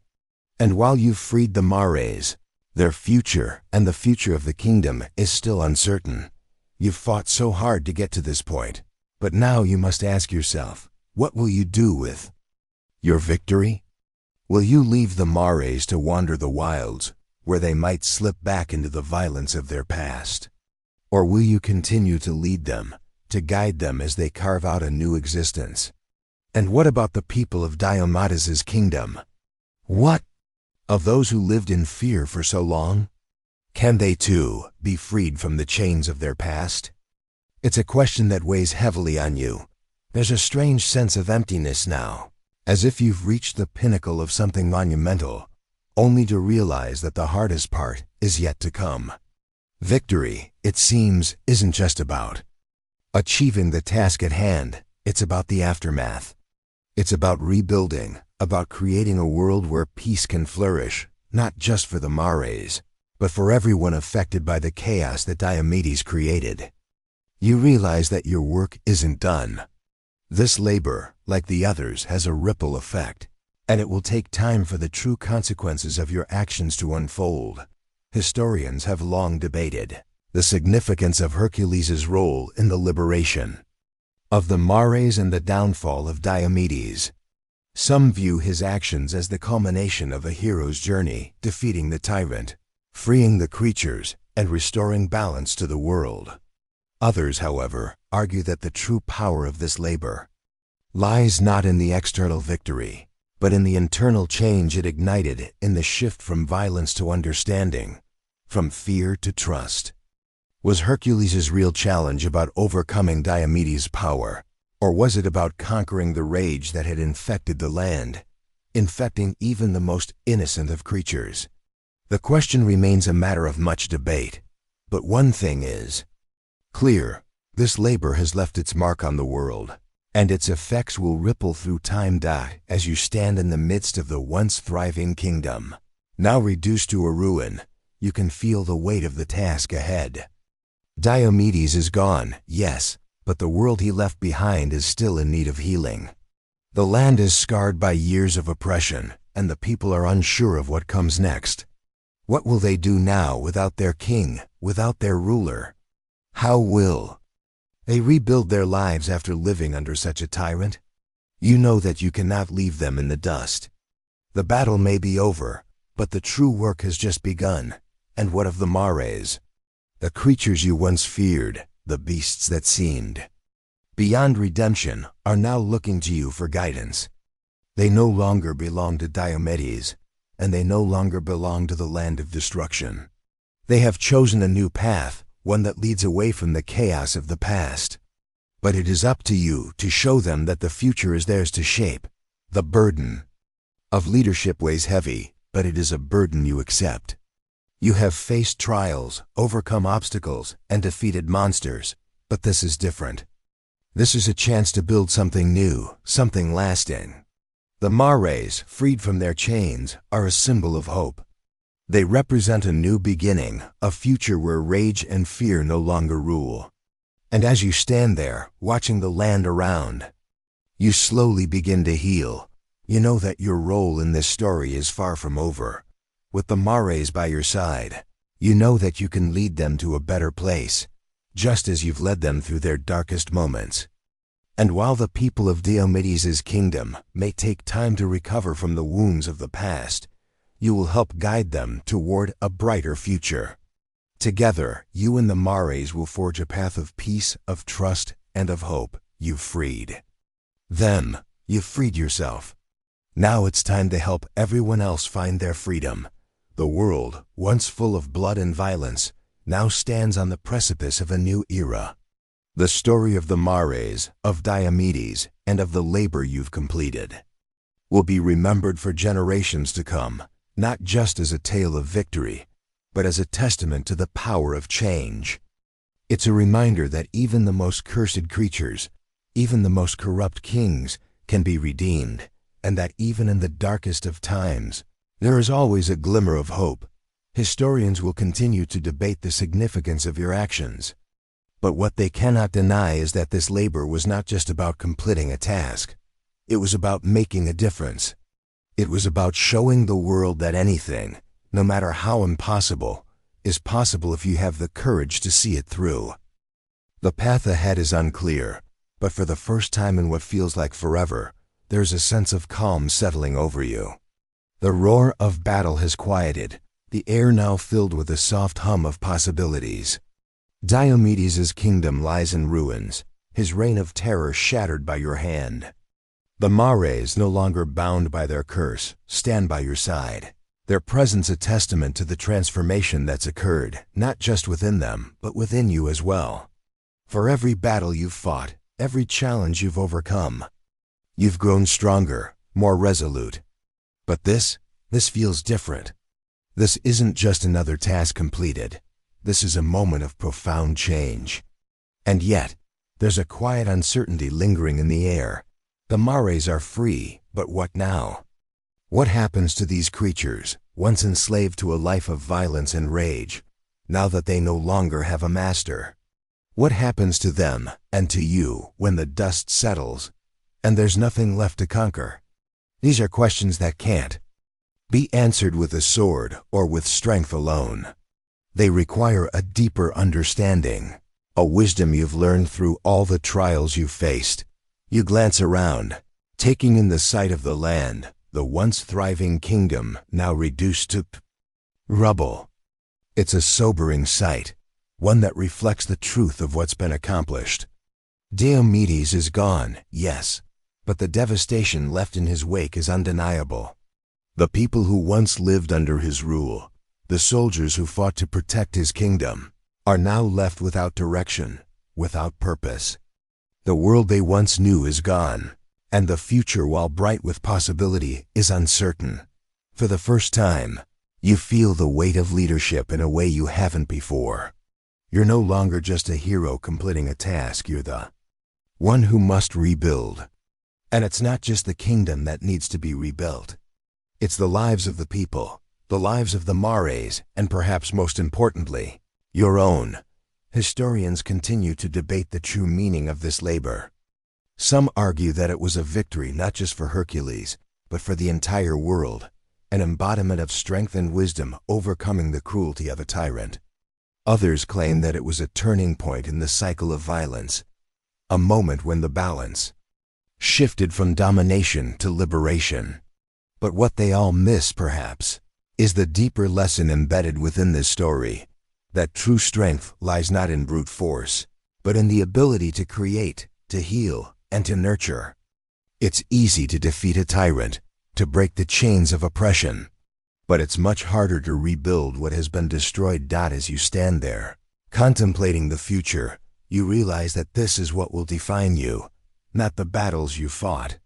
And while you've freed the Mares, their future and the future of the kingdom is still uncertain. You've fought so hard to get to this point, but now you must ask yourself, what will you do with your victory? Will you leave the Mares to wander the wilds, where they might slip back into the violence of their past? Or will you continue to lead them, to guide them as they carve out a new existence? And what about the people of Diomedes' kingdom? What of those who lived in fear for so long? Can they too be freed from the chains of their past? It's a question that weighs heavily on you. There's a strange sense of emptiness now, as if you've reached the pinnacle of something monumental, only to realize that the hardest part is yet to come. Victory, it seems, isn't just about achieving the task at hand. It's about the aftermath. It's about rebuilding, about creating a world where peace can flourish, not just for the Mares, but for everyone affected by the chaos that Diomedes created. You realize that your work isn't done. This labor, like the others, has a ripple effect, and it will take time for the true consequences of your actions to unfold. Historians have long debated the significance of Hercules' role in the liberation of the Mares and the downfall of Diomedes. Some view his actions as the culmination of a hero's journey, defeating the tyrant, freeing the creatures, and restoring balance to the world. Others, however, argue that the true power of this labor lies not in the external victory, but in the internal change it ignited, in the shift from violence to understanding, from fear to trust. Was Hercules' real challenge about overcoming Diomedes' power, or was it about conquering the rage that had infected the land, infecting even the most innocent of creatures? The question remains a matter of much debate, but one thing is clear: this labor has left its mark on the world, and its effects will ripple through time. As you stand in the midst of the once thriving kingdom, now reduced to a ruin, you can feel the weight of the task ahead. Diomedes is gone, yes, but the world he left behind is still in need of healing. The land is scarred by years of oppression, and the people are unsure of what comes next. What will they do now without their king, without their ruler? How will they rebuild their lives after living under such a tyrant? You know that you cannot leave them in the dust. The battle may be over, but the true work has just begun. And what of the mares? The creatures you once feared, the beasts that seemed beyond redemption, are now looking to you for guidance. They no longer belong to Diomedes, and they no longer belong to the land of destruction. They have chosen a new path, one that leads away from the chaos of the past. But it is up to you to show them that the future is theirs to shape. The burden of leadership weighs heavy, but it is a burden you accept. You have faced trials, overcome obstacles, and defeated monsters, but this is different. This is a chance to build something new, something lasting. The mares, freed from their chains, are a symbol of hope. They represent a new beginning, a future where rage and fear no longer rule. And as you stand there, watching the land around, you slowly begin to heal. You know that your role in this story is far from over. With the mares by your side, you know that you can lead them to a better place, just as you've led them through their darkest moments. And while the people of Diomedes' kingdom may take time to recover from the wounds of the past, you will help guide them toward a brighter future. Together, you and the mares will forge a path of peace, of trust, and of hope. You've freed them. You've freed yourself. Now it's time to help everyone else find their freedom. The world, once full of blood and violence, now stands on the precipice of a new era. The story of the mares, of Diomedes, and of the labor you've completed will be remembered for generations to come, not just as a tale of victory, but as a testament to the power of change. It's a reminder that even the most cursed creatures, even the most corrupt kings, can be redeemed, and that even in the darkest of times, there is always a glimmer of hope. Historians will continue to debate the significance of your actions. But what they cannot deny is that this labor was not just about completing a task. It was about making a difference. It was about showing the world that anything, no matter how impossible, is possible if you have the courage to see it through. The path ahead is unclear, but for the first time in what feels like forever, there's a sense of calm settling over you. The roar of battle has quieted, the air now filled with a soft hum of possibilities. Diomedes' kingdom lies in ruins, his reign of terror shattered by your hand. The mares, no longer bound by their curse, stand by your side, their presence a testament to the transformation that's occurred, not just within them, but within you as well. For every battle you've fought, every challenge you've overcome, you've grown stronger, more resolute. But this feels different. This isn't just another task completed. This is a moment of profound change. And yet, there's a quiet uncertainty lingering in the air. The mares are free, but what now? What happens to these creatures, once enslaved to a life of violence and rage, now that they no longer have a master? What happens to them and to you when the dust settles and there's nothing left to conquer? These are questions that can't be answered with a sword or with strength alone. They require a deeper understanding, a wisdom you've learned through all the trials you've faced. You glance around, taking in the sight of the land, the once thriving kingdom now reduced to rubble. It's a sobering sight, one that reflects the truth of what's been accomplished. Diomedes is gone, yes, but the devastation left in his wake is undeniable. The people who once lived under his rule, the soldiers who fought to protect his kingdom, are now left without direction, without purpose. The world they once knew is gone, and the future, while bright with possibility, is uncertain. For the first time, you feel the weight of leadership in a way you haven't before. You're no longer just a hero completing a task, you're the one who must rebuild. And it's not just the kingdom that needs to be rebuilt. It's the lives of the people, the lives of the Mares, and perhaps most importantly, your own. Historians continue to debate the true meaning of this labor. Some argue that it was a victory not just for Hercules, but for the entire world, an embodiment of strength and wisdom overcoming the cruelty of a tyrant. Others claim that it was a turning point in the cycle of violence, a moment when the balance shifted from domination to liberation. But what they all miss, perhaps, is the deeper lesson embedded within this story, that true strength lies not in brute force, but in the ability to create, to heal, and to nurture. It's easy to defeat a tyrant, to break the chains of oppression, but it's much harder to rebuild what has been destroyed. As you stand there, contemplating the future, you realize that this is what will define you, not the battles you fought,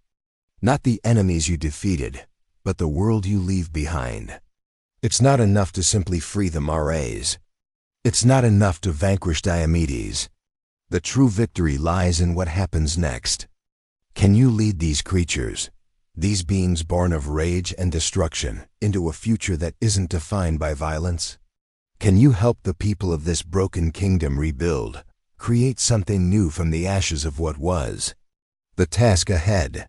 not the enemies you defeated, but the world you leave behind. It's not enough to simply free the Mares. It's not enough to vanquish Diomedes. The true victory lies in what happens next. Can you lead these creatures, these beings born of rage and destruction, into a future that isn't defined by violence? Can you help the people of this broken kingdom rebuild, create something new from the ashes of what was? The task ahead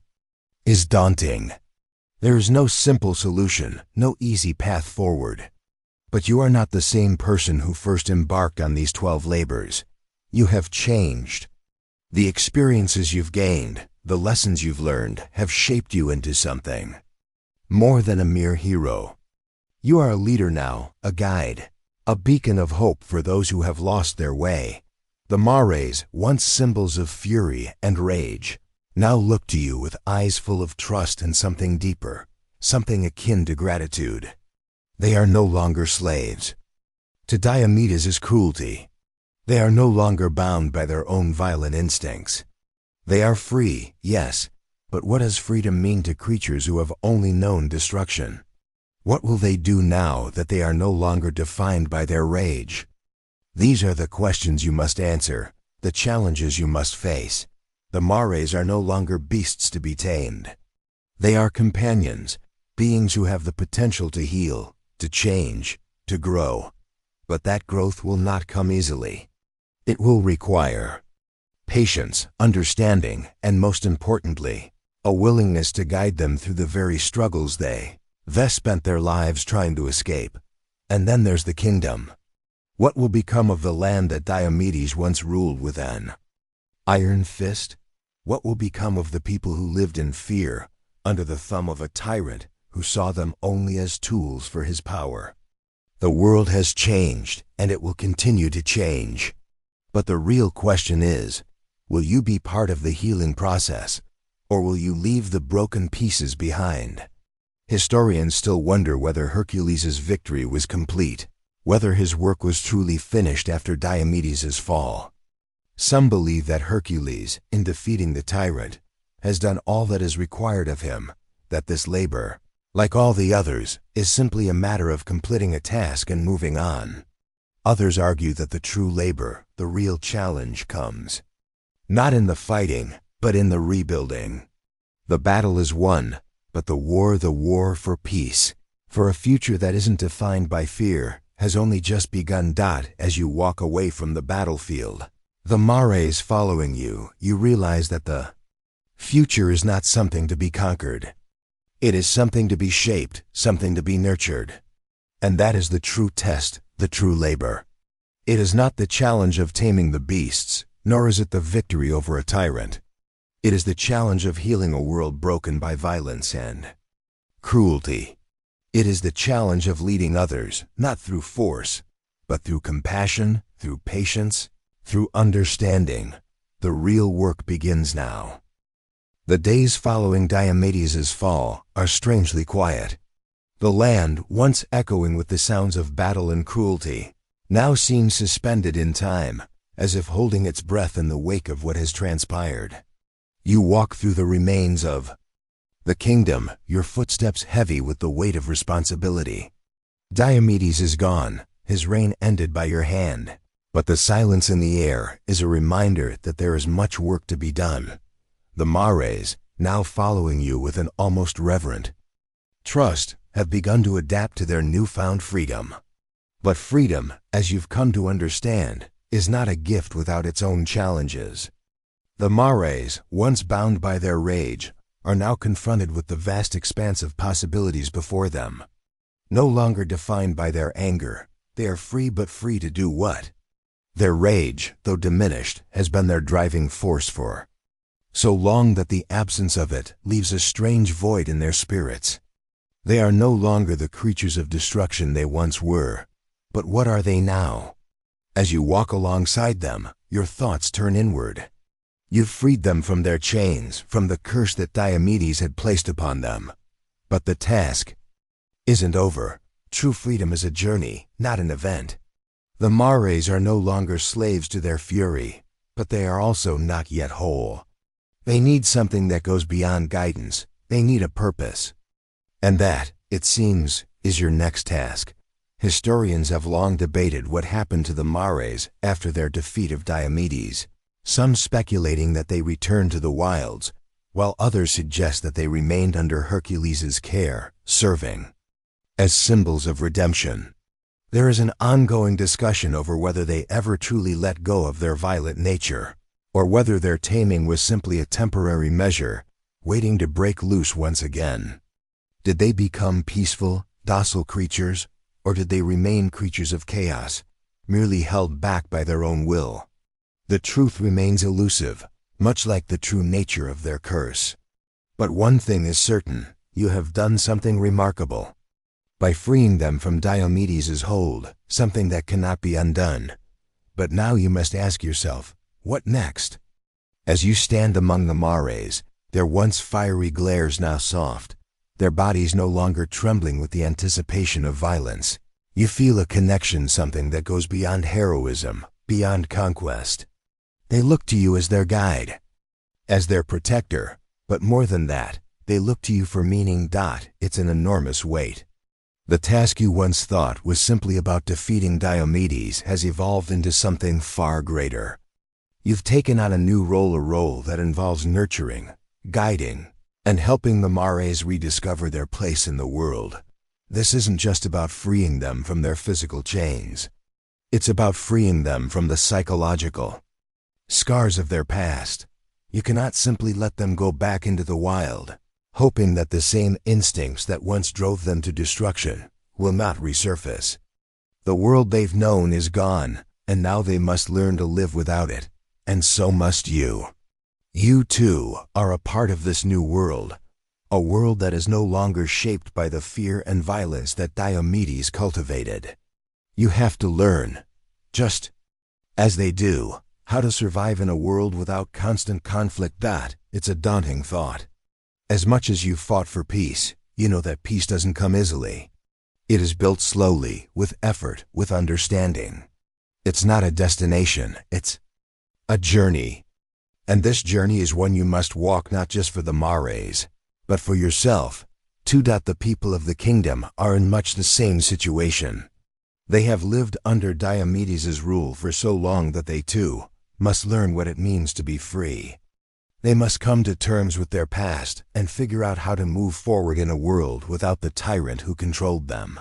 is daunting. There is no simple solution, no easy path forward. But you are not the same person who first embarked on these 12 labors. You have changed. The experiences you've gained, the lessons you've learned, have shaped you into something more than a mere hero. You are a leader now, a guide, a beacon of hope for those who have lost their way. The Mares, once symbols of fury and rage, now look to you with eyes full of trust and something deeper, something akin to gratitude. They are no longer slaves to Diomedes' cruelty. They are no longer bound by their own violent instincts. They are free, yes, but what does freedom mean to creatures who have only known destruction? What will they do now that they are no longer defined by their rage? These are the questions you must answer, the challenges you must face. The Mares are no longer beasts to be tamed. They are companions, beings who have the potential to heal, to change, to grow. But that growth will not come easily. It will require patience, understanding, and most importantly, a willingness to guide them through the very struggles they spent their lives trying to escape. And then there's the kingdom. What will become of the land that Diomedes once ruled with an iron fist? What will become of the people who lived in fear, under the thumb of a tyrant who saw them only as tools for his power? The world has changed, and it will continue to change. But the real question is, will you be part of the healing process, or will you leave the broken pieces behind? Historians still wonder whether Hercules' victory was complete, whether his work was truly finished after Diomedes' fall. Some believe that Hercules, in defeating the tyrant, has done all that is required of him, that this labor, like all the others, is simply a matter of completing a task and moving on. Others argue that the true labor, the real challenge, comes not in the fighting, but in the rebuilding. The battle is won, but the war for peace, for a future that isn't defined by fear, has only just begun. As you walk away from the battlefield, the Mares following you, you realize that the future is not something to be conquered. It is something to be shaped, something to be nurtured. And that is the true test, the true labor. It is not the challenge of taming the beasts, nor is it the victory over a tyrant. It is the challenge of healing a world broken by violence and cruelty. It is the challenge of leading others, not through force, but through compassion, through patience, through understanding. The real work begins now. The days following Diomedes' fall are strangely quiet. The land, once echoing with the sounds of battle and cruelty, now seems suspended in time, as if holding its breath in the wake of what has transpired. You walk through the remains of the kingdom, your footsteps heavy with the weight of responsibility. Diomedes is gone, his reign ended by your hand, but the silence in the air is a reminder that there is much work to be done. The Mares, now following you with an almost reverent trust, have begun to adapt to their newfound freedom. But freedom, as you've come to understand, is not a gift without its own challenges. The Mares, once bound by their rage, are now confronted with the vast expanse of possibilities before them. No longer defined by their anger, they are free but free to do what? Their rage, though diminished, has been their driving force for so long that the absence of it leaves a strange void in their spirits. They are no longer the creatures of destruction they once were, but what are they now? As you walk alongside them, your thoughts turn inward. You've freed them from their chains, from the curse that Diomedes had placed upon them. But the task isn't over. True freedom is a journey, not an event. The Mares are no longer slaves to their fury, but they are also not yet whole. They need something that goes beyond guidance. They need a purpose. And that, it seems, is your next task. Historians have long debated what happened to the Mares after their defeat of Diomedes, some speculating that they returned to the wilds, while others suggest that they remained under Hercules' care, serving as symbols of redemption. There is an ongoing discussion over whether they ever truly let go of their violent nature, or whether their taming was simply a temporary measure, waiting to break loose once again. Did they become peaceful, docile creatures, or did they remain creatures of chaos, merely held back by their own will? The truth remains elusive, much like the true nature of their curse. But one thing is certain, you have done something remarkable. By freeing them from Diomedes' hold, something that cannot be undone. But now you must ask yourself, what next? As you stand among the Mares, their once fiery glares now soft, their bodies no longer trembling with the anticipation of violence, you feel a connection, something that goes beyond heroism, beyond conquest. They look to you as their guide, as their protector, but more than that, they look to you for meaning. It's an enormous weight. The task you once thought was simply about defeating Diomedes has evolved into something far greater. You've taken on a new role, a role that involves nurturing, guiding, and helping the Mares rediscover their place in the world. This isn't just about freeing them from their physical chains. It's about freeing them from the psychological scars of their past. You cannot simply let them go back into the wild, hoping that the same instincts that once drove them to destruction will not resurface. The world they've known is gone, and now they must learn to live without it, and so must you. You too are a part of this new world, a world that is no longer shaped by the fear and violence that Diomedes cultivated. You have to learn, just as they do, how to survive in a world without constant conflict. It's a daunting thought. As much as you've fought for peace, you know that peace doesn't come easily. It is built slowly, with effort, with understanding. It's not a destination, it's a journey. And this journey is one you must walk, not just for the Mares, but for yourself, too. The people of the kingdom are in much the same situation. They have lived under Diomedes' rule for so long that they too must learn what it means to be free. They must come to terms with their past and figure out how to move forward in a world without the tyrant who controlled them.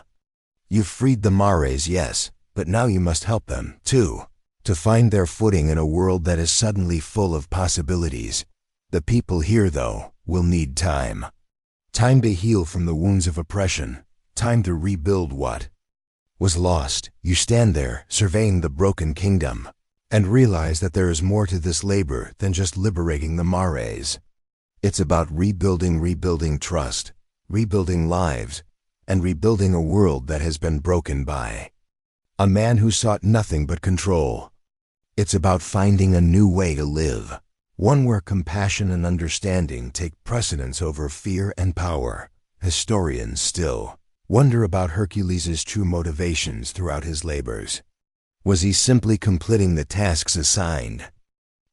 You've freed the Mares, yes, but now you must help them, too, to find their footing in a world that is suddenly full of possibilities. The people here, though, will need time. Time to heal from the wounds of oppression. Time to rebuild what was lost. You stand there, surveying the broken kingdom, and realize that there is more to this labor than just liberating the Mares. It's about rebuilding trust, rebuilding lives, and rebuilding a world that has been broken by a man who sought nothing but control. It's about finding a new way to live, one where compassion and understanding take precedence over fear and power. Historians still wonder about Hercules' true motivations throughout his labors. Was he simply completing the tasks assigned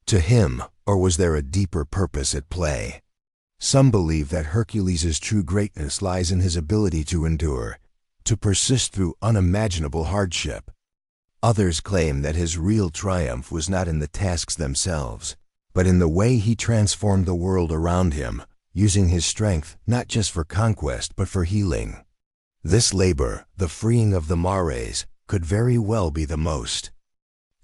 to him, or was there a deeper purpose at play? Some believe that Hercules' true greatness lies in his ability to endure, to persist through unimaginable hardship. Others claim that his real triumph was not in the tasks themselves, but in the way he transformed the world around him, using his strength not just for conquest but for healing. This labor, the freeing of the Mares, could very well be the most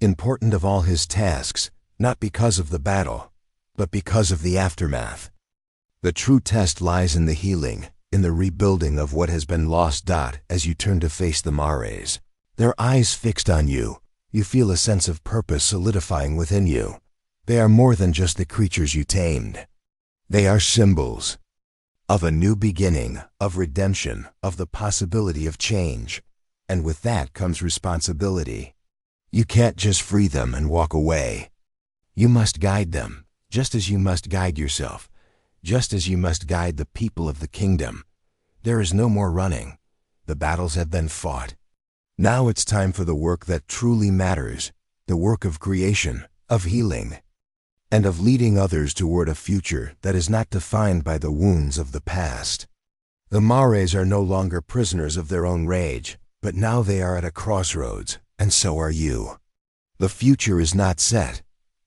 important of all his tasks, not because of the battle, but because of the aftermath. The true test lies in the healing, in the rebuilding of what has been lost. As you turn to face the Mares, their eyes fixed on you, you feel a sense of purpose solidifying within you. They are more than just the creatures you tamed. They are symbols of a new beginning, of redemption, of the possibility of change. And with that comes responsibility. You can't just free them and walk away. You must guide them, just as you must guide yourself, just as you must guide the people of the kingdom. There is no more running. The battles have been fought. Now it's time for the work that truly matters, the work of creation, of healing, and of leading others toward a future that is not defined by the wounds of the past. The Mares are no longer prisoners of their own rage, but now they are at a crossroads, and so are you. The future is not set.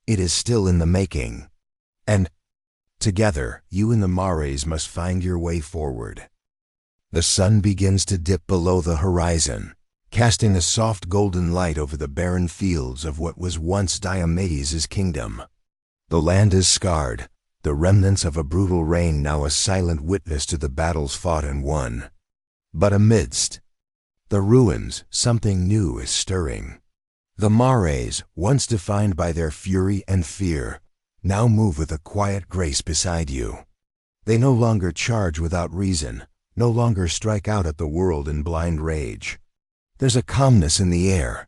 It is still in the making. And together, you and the Mares must find your way forward. The sun begins to dip below the horizon, casting a soft golden light over the barren fields of what was once Diomedes' kingdom. The land is scarred, the remnants of a brutal reign now a silent witness to the battles fought and won. But amidst the ruins, something new is stirring. The Mares, once defined by their fury and fear, now move with a quiet grace beside you. They no longer charge without reason, no longer strike out at the world in blind rage. There's a calmness in the air,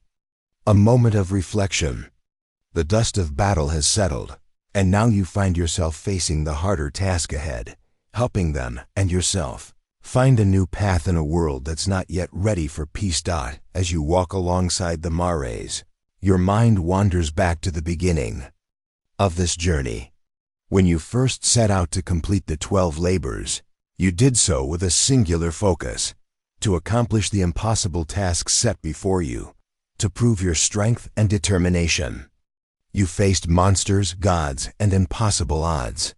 a moment of reflection. The dust of battle has settled, and now you find yourself facing the harder task ahead, helping them and yourself find a new path in a world that's not yet ready for peace. As you walk alongside the Mares, your mind wanders back to the beginning of this journey. When you first set out to complete the 12 labors, you did so with a singular focus, to accomplish the impossible tasks set before you, to prove your strength and determination. You faced monsters, gods, and impossible odds.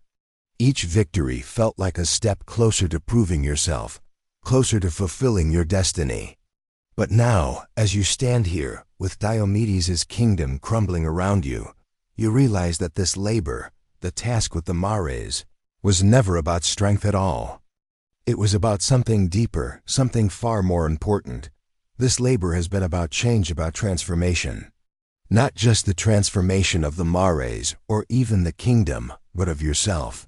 Each victory felt like a step closer to proving yourself, closer to fulfilling your destiny. But now, as you stand here, with Diomedes' kingdom crumbling around you, you realize that this labor, the task with the Mares, was never about strength at all. It was about something deeper, something far more important. This labor has been about change, about transformation. Not just the transformation of the Mares, or even the kingdom, but of yourself.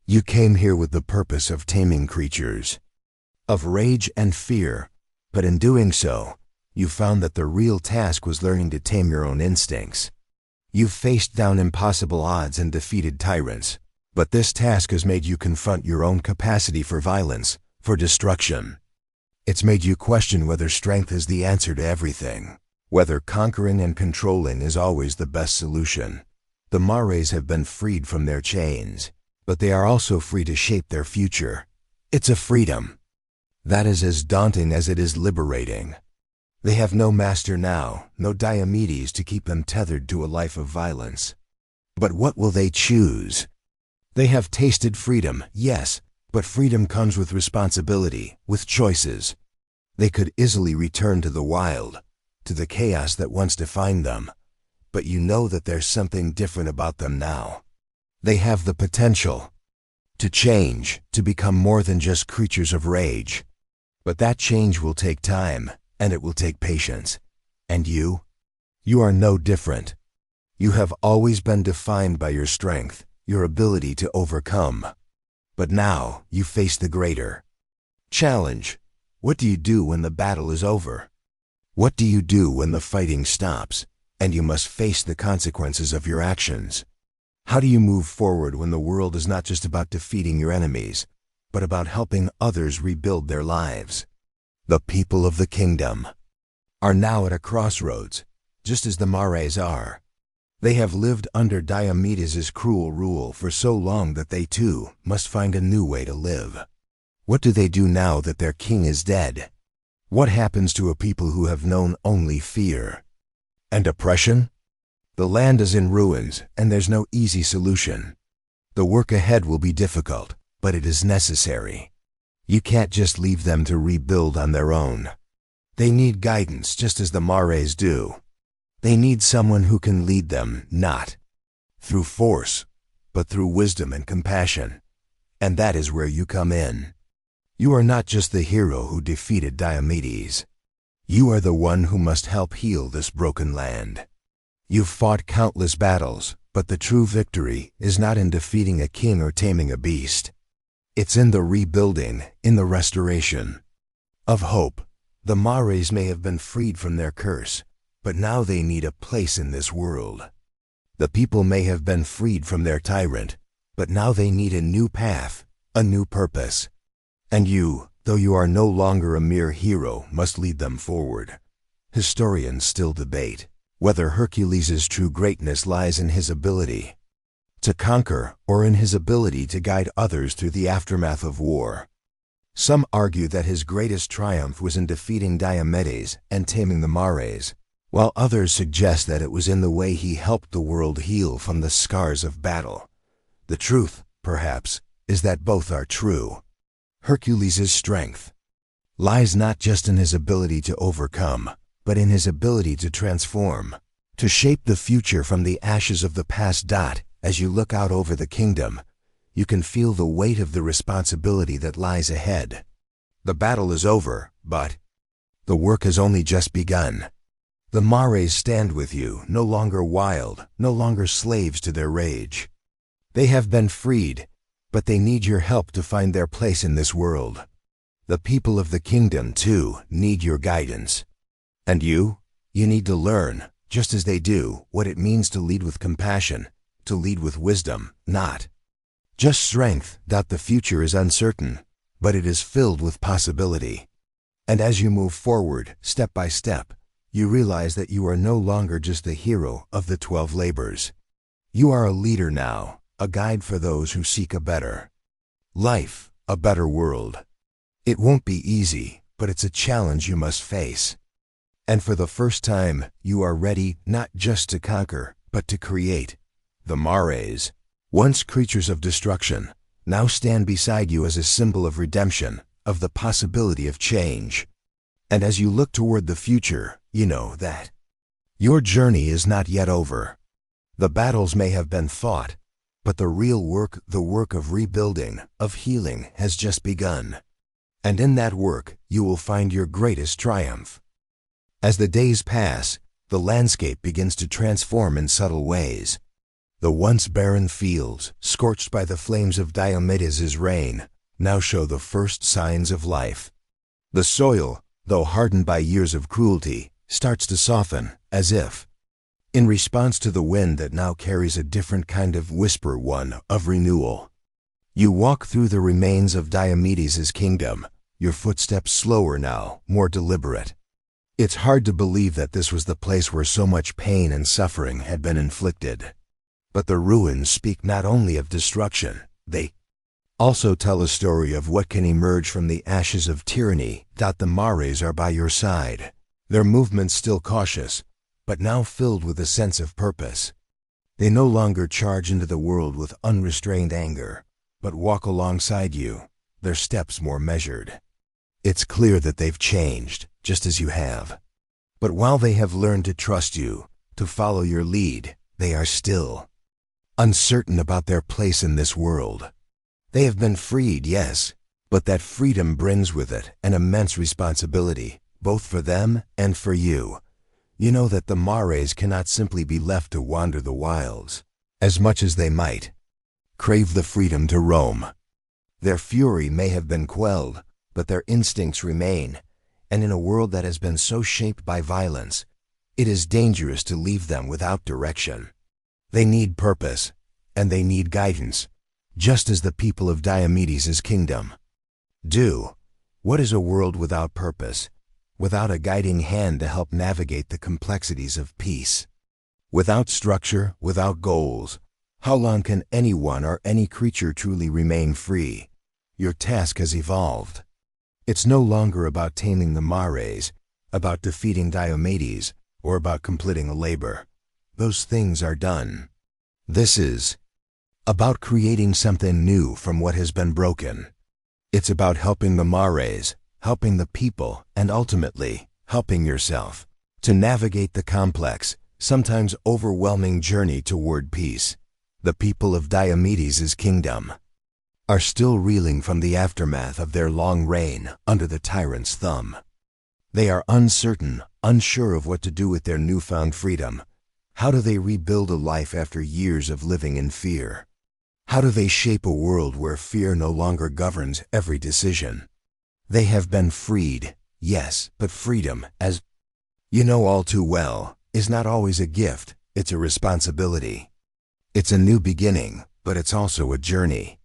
You came here with the purpose of taming creatures, of rage and fear, but in doing so, you found that the real task was learning to tame your own instincts. You've faced down impossible odds and defeated tyrants, but this task has made you confront your own capacity for violence, for destruction. It's made you question whether strength is the answer to everything, whether conquering and controlling is always the best solution. The Mares have been freed from their chains, but they are also free to shape their future. It's a freedom that is as daunting as it is liberating. They have no master now, no Diomedes to keep them tethered to a life of violence. But what will they choose? They have tasted freedom, yes, but freedom comes with responsibility, with choices. They could easily return to the wild, to the chaos that once defined them. But you know that there's something different about them now. They have the potential to change, to become more than just creatures of rage. But that change will take time, and it will take patience. And you? You are no different. You have always been defined by your strength, your ability to overcome. But now you face the greater challenge. What do you do when the battle is over? What do you do when the fighting stops, and you must face the consequences of your actions? How do you move forward when the world is not just about defeating your enemies, but about helping others rebuild their lives? The people of the kingdom are now at a crossroads, just as the Mares are. They have lived under Diomedes' cruel rule for so long that they too must find a new way to live. What do they do now that their king is dead? What happens to a people who have known only fear and oppression? The land is in ruins, and there's no easy solution. The work ahead will be difficult, but it is necessary. You can't just leave them to rebuild on their own. They need guidance just as the Mares do. They need someone who can lead them, not through force, but through wisdom and compassion. And that is where you come in. You are not just the hero who defeated Diomedes. You are the one who must help heal this broken land. You've fought countless battles, but the true victory is not in defeating a king or taming a beast. It's in the rebuilding, in the restoration of hope. The Mares may have been freed from their curse, but now they need a place in this world. The people may have been freed from their tyrant, but now they need a new path, a new purpose. And you, though you are no longer a mere hero, must lead them forward. Historians still debate whether Hercules' true greatness lies in his ability to conquer or in his ability to guide others through the aftermath of war. Some argue that his greatest triumph was in defeating Diomedes and taming the Mares, while others suggest that it was in the way he helped the world heal from the scars of battle. The truth, perhaps, is that both are true. Hercules' strength lies not just in his ability to overcome, but in his ability to transform, to shape the future from the ashes of the past. As you look out over the kingdom, you can feel the weight of the responsibility that lies ahead. The battle is over, but the work has only just begun. The Mares stand with you, no longer wild, no longer slaves to their rage. They have been freed, but they need your help to find their place in this world. The people of the kingdom, too, need your guidance. And you need to learn, just as they do, what it means to lead with compassion, to lead with wisdom, not just strength. The future is uncertain, but it is filled with possibility. And as you move forward, step by step, you realize that you are no longer just the hero of the 12 labors. You are a leader now, a guide for those who seek a better life, a better world. It won't be easy, but it's a challenge you must face. And for the first time, you are ready not just to conquer, but to create. The Mares, once creatures of destruction, now stand beside you as a symbol of redemption, of the possibility of change. And as you look toward the future, you know that your journey is not yet over. The battles may have been fought, but the real work, the work of rebuilding, of healing, has just begun. And in that work, you will find your greatest triumph. As the days pass, the landscape begins to transform in subtle ways. The once barren fields, scorched by the flames of Diomedes' reign, now show the first signs of life. The soil, though hardened by years of cruelty, starts to soften, as if in response to the wind that now carries a different kind of whisper, one of renewal. You walk through the remains of Diomedes' kingdom, your footsteps slower now, more deliberate. It's hard to believe that this was the place where so much pain and suffering had been inflicted. But the ruins speak not only of destruction, they also tell a story of what can emerge from the ashes of tyranny. The Mares are by your side, their movements still cautious, but now filled with a sense of purpose. They no longer charge into the world with unrestrained anger, but walk alongside you, their steps more measured. It's clear that they've changed, just as you have. But while they have learned to trust you, to follow your lead, they are still uncertain about their place in this world. They have been freed, yes, but that freedom brings with it an immense responsibility, both for them and for you. You know that the Mares cannot simply be left to wander the wilds, as much as they might crave the freedom to roam. Their fury may have been quelled, but their instincts remain, and in a world that has been so shaped by violence, it is dangerous to leave them without direction. They need purpose, and they need guidance, just as the people of Diomedes' kingdom do. What is a world without purpose, without a guiding hand to help navigate the complexities of peace? Without structure, without goals, how long can anyone or any creature truly remain free? Your task has evolved. It's no longer about taming the mares, about defeating Diomedes, or about completing a labor. Those things are done. This is about creating something new from what has been broken. It's about helping the mares, helping the people, and ultimately, helping yourself to navigate the complex, sometimes overwhelming journey toward peace. The people of Diomedes' kingdom are still reeling from the aftermath of their long reign under the tyrant's thumb. They are uncertain, unsure of what to do with their newfound freedom. How do they rebuild a life after years of living in fear? How do they shape a world where fear no longer governs every decision? They have been freed, yes, but freedom, as you know all too well, is not always a gift, it's a responsibility. It's a new beginning, but it's also a journey.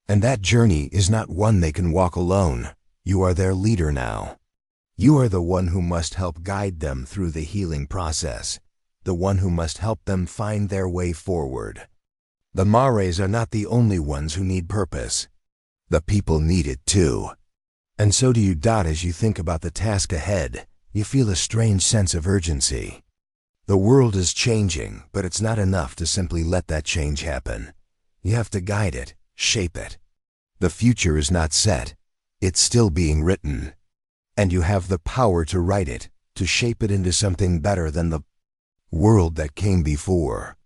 And that journey is not one they can walk alone. You are their leader now. You are the one who must help guide them through the healing process, the one who must help them find their way forward. The mares are not the only ones who need purpose. The people need it too. And so do you. As you think about the task ahead, you feel a strange sense of urgency. The world is changing, but it's not enough to simply let that change happen. You have to guide it, shape it. The future is not set. It's still being written. And you have the power to write it, to shape it into something better than the world that came before.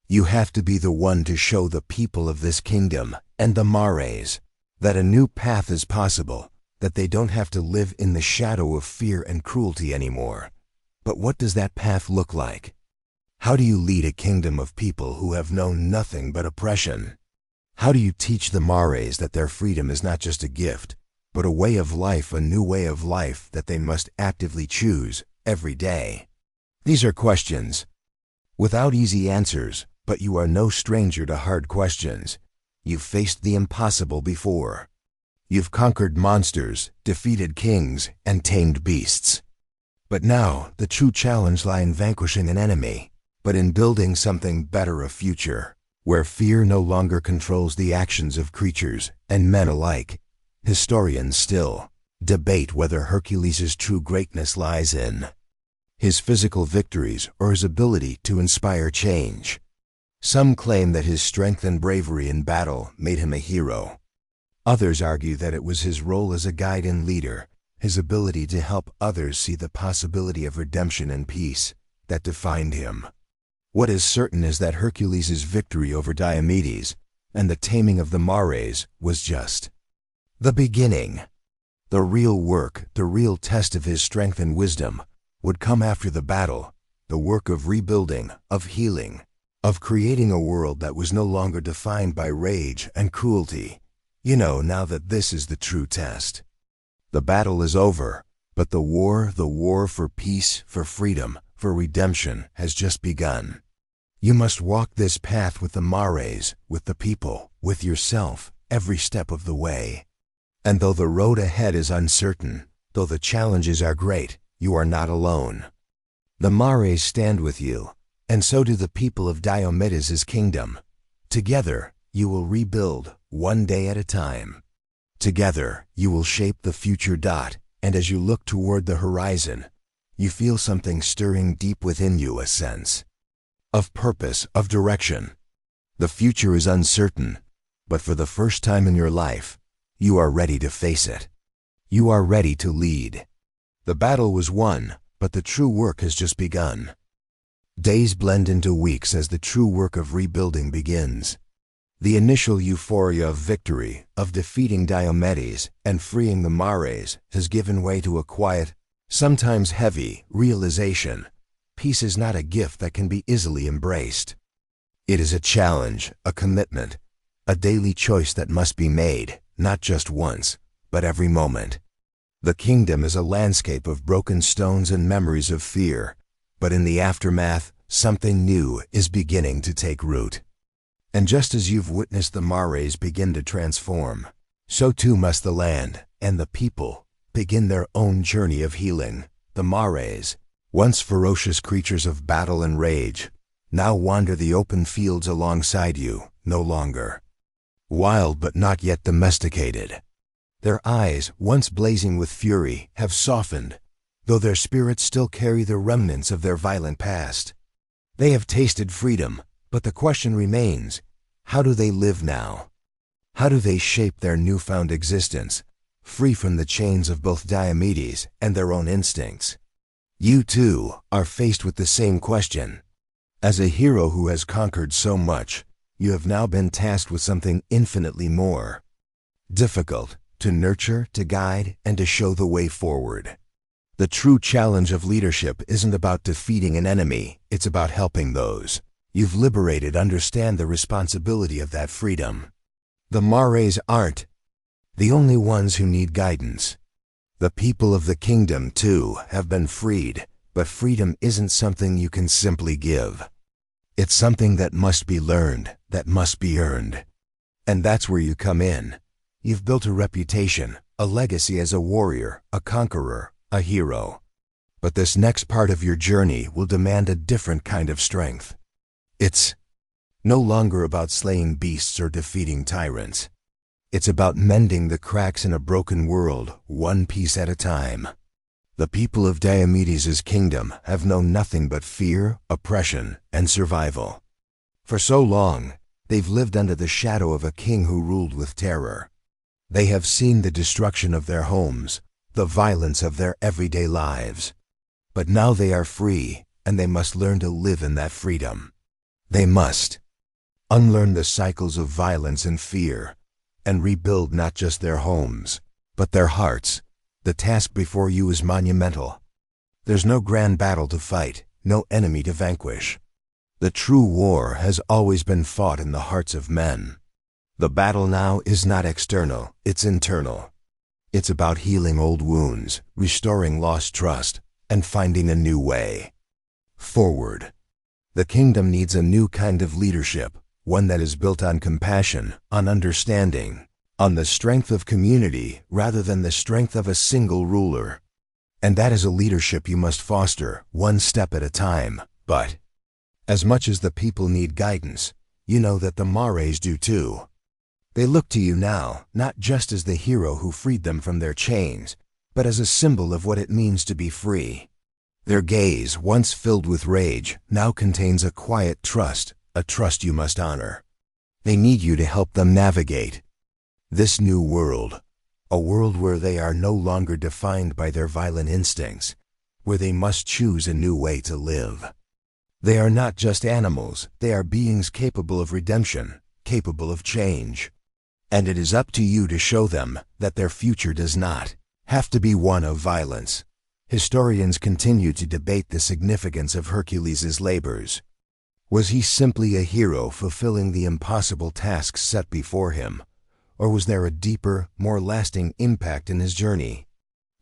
You have to be the one to show the people of this kingdom and the mares that a new path is possible, that they don't have to live in the shadow of fear and cruelty anymore. But what does that path look like? How do you lead a kingdom of people who have known nothing but oppression? How do you teach the mares that their freedom is not just a gift, but a way of life, a new way of life that they must actively choose every day? These are questions without easy answers, but you are no stranger to hard questions. You've faced the impossible before. You've conquered monsters, defeated kings, and tamed beasts. But now, the true challenge lies in vanquishing an enemy, but in building something better, a future, where fear no longer controls the actions of creatures and men alike. Historians still debate whether Hercules' true greatness lies in his physical victories or his ability to inspire change. Some claim that his strength and bravery in battle made him a hero. Others argue that it was his role as a guide and leader, his ability to help others see the possibility of redemption and peace, that defined him. What is certain is that Hercules' victory over Diomedes and the taming of the mares was just the beginning. The real work, the real test of his strength and wisdom, would come after the battle, the work of rebuilding, of healing, of creating a world that was no longer defined by rage and cruelty. You know now that this is the true test. The battle is over, but the war for peace, for freedom, for redemption has just begun. You must walk this path with the mares, with the people, with yourself, every step of the way. And though the road ahead is uncertain, though the challenges are great, you are not alone. The mares stand with you, and so do the people of Diomedes' kingdom. Together, you will rebuild, one day at a time. Together, you will shape the future. And as you look toward the horizon, you feel something stirring deep within you, a sense of purpose, of direction. The future is uncertain, but for the first time in your life, you are ready to face it. You are ready to lead. The battle was won, but the true work has just begun. Days blend into weeks as the true work of rebuilding begins. The initial euphoria of victory, of defeating Diomedes and freeing the mares, has given way to a quiet, sometimes heavy, realization. Peace is not a gift that can be easily embraced. It is a challenge, a commitment, a daily choice that must be made, not just once, but every moment. The kingdom is a landscape of broken stones and memories of fear, but in the aftermath, something new is beginning to take root. And just as you've witnessed the mares begin to transform, so too must the land and the people begin their own journey of healing. The mares, once ferocious creatures of battle and rage, now wander the open fields alongside you, no longer wild but not yet domesticated. Their eyes, once blazing with fury, have softened, though their spirits still carry the remnants of their violent past. They have tasted freedom, but the question remains, how do they live now? How do they shape their newfound existence, free from the chains of both Diomedes and their own instincts? You too are faced with the same question. As a hero who has conquered so much, you have now been tasked with something infinitely more difficult: to nurture, to guide, and to show the way forward. The true challenge of leadership isn't about defeating an enemy, it's about helping those you've liberated understand the responsibility of that freedom. The mares aren't the only ones who need guidance. The people of the kingdom, too, have been freed, but freedom isn't something you can simply give. It's something that must be learned, that must be earned. And that's where you come in. You've built a reputation, a legacy as a warrior, a conqueror, a hero. But this next part of your journey will demand a different kind of strength. It's no longer about slaying beasts or defeating tyrants. It's about mending the cracks in a broken world, one piece at a time. The people of Diomedes' kingdom have known nothing but fear, oppression, and survival. For so long, they've lived under the shadow of a king who ruled with terror. They have seen the destruction of their homes, the violence of their everyday lives. But now they are free, and they must learn to live in that freedom. They must unlearn the cycles of violence and fear, and rebuild not just their homes, but their hearts. The task before you is monumental. There's no grand battle to fight, no enemy to vanquish. The true war has always been fought in the hearts of men. The battle now is not external, it's internal. It's about healing old wounds, restoring lost trust, and finding a new way forward. The kingdom needs a new kind of leadership, one that is built on compassion, on understanding, on the strength of community rather than the strength of a single ruler. And that is a leadership you must foster, one step at a time. But as much as the people need guidance, you know that the mares do too. They look to you now, not just as the hero who freed them from their chains, but as a symbol of what it means to be free. Their gaze, once filled with rage, now contains a quiet trust, a trust you must honor. They need you to help them navigate this new world, a world where they are no longer defined by their violent instincts, where they must choose a new way to live. They are not just animals, they are beings capable of redemption, capable of change. And it is up to you to show them that their future does not have to be one of violence. Historians continue to debate the significance of Hercules' labors. Was he simply a hero fulfilling the impossible tasks set before him, or was there a deeper, more lasting impact in his journey?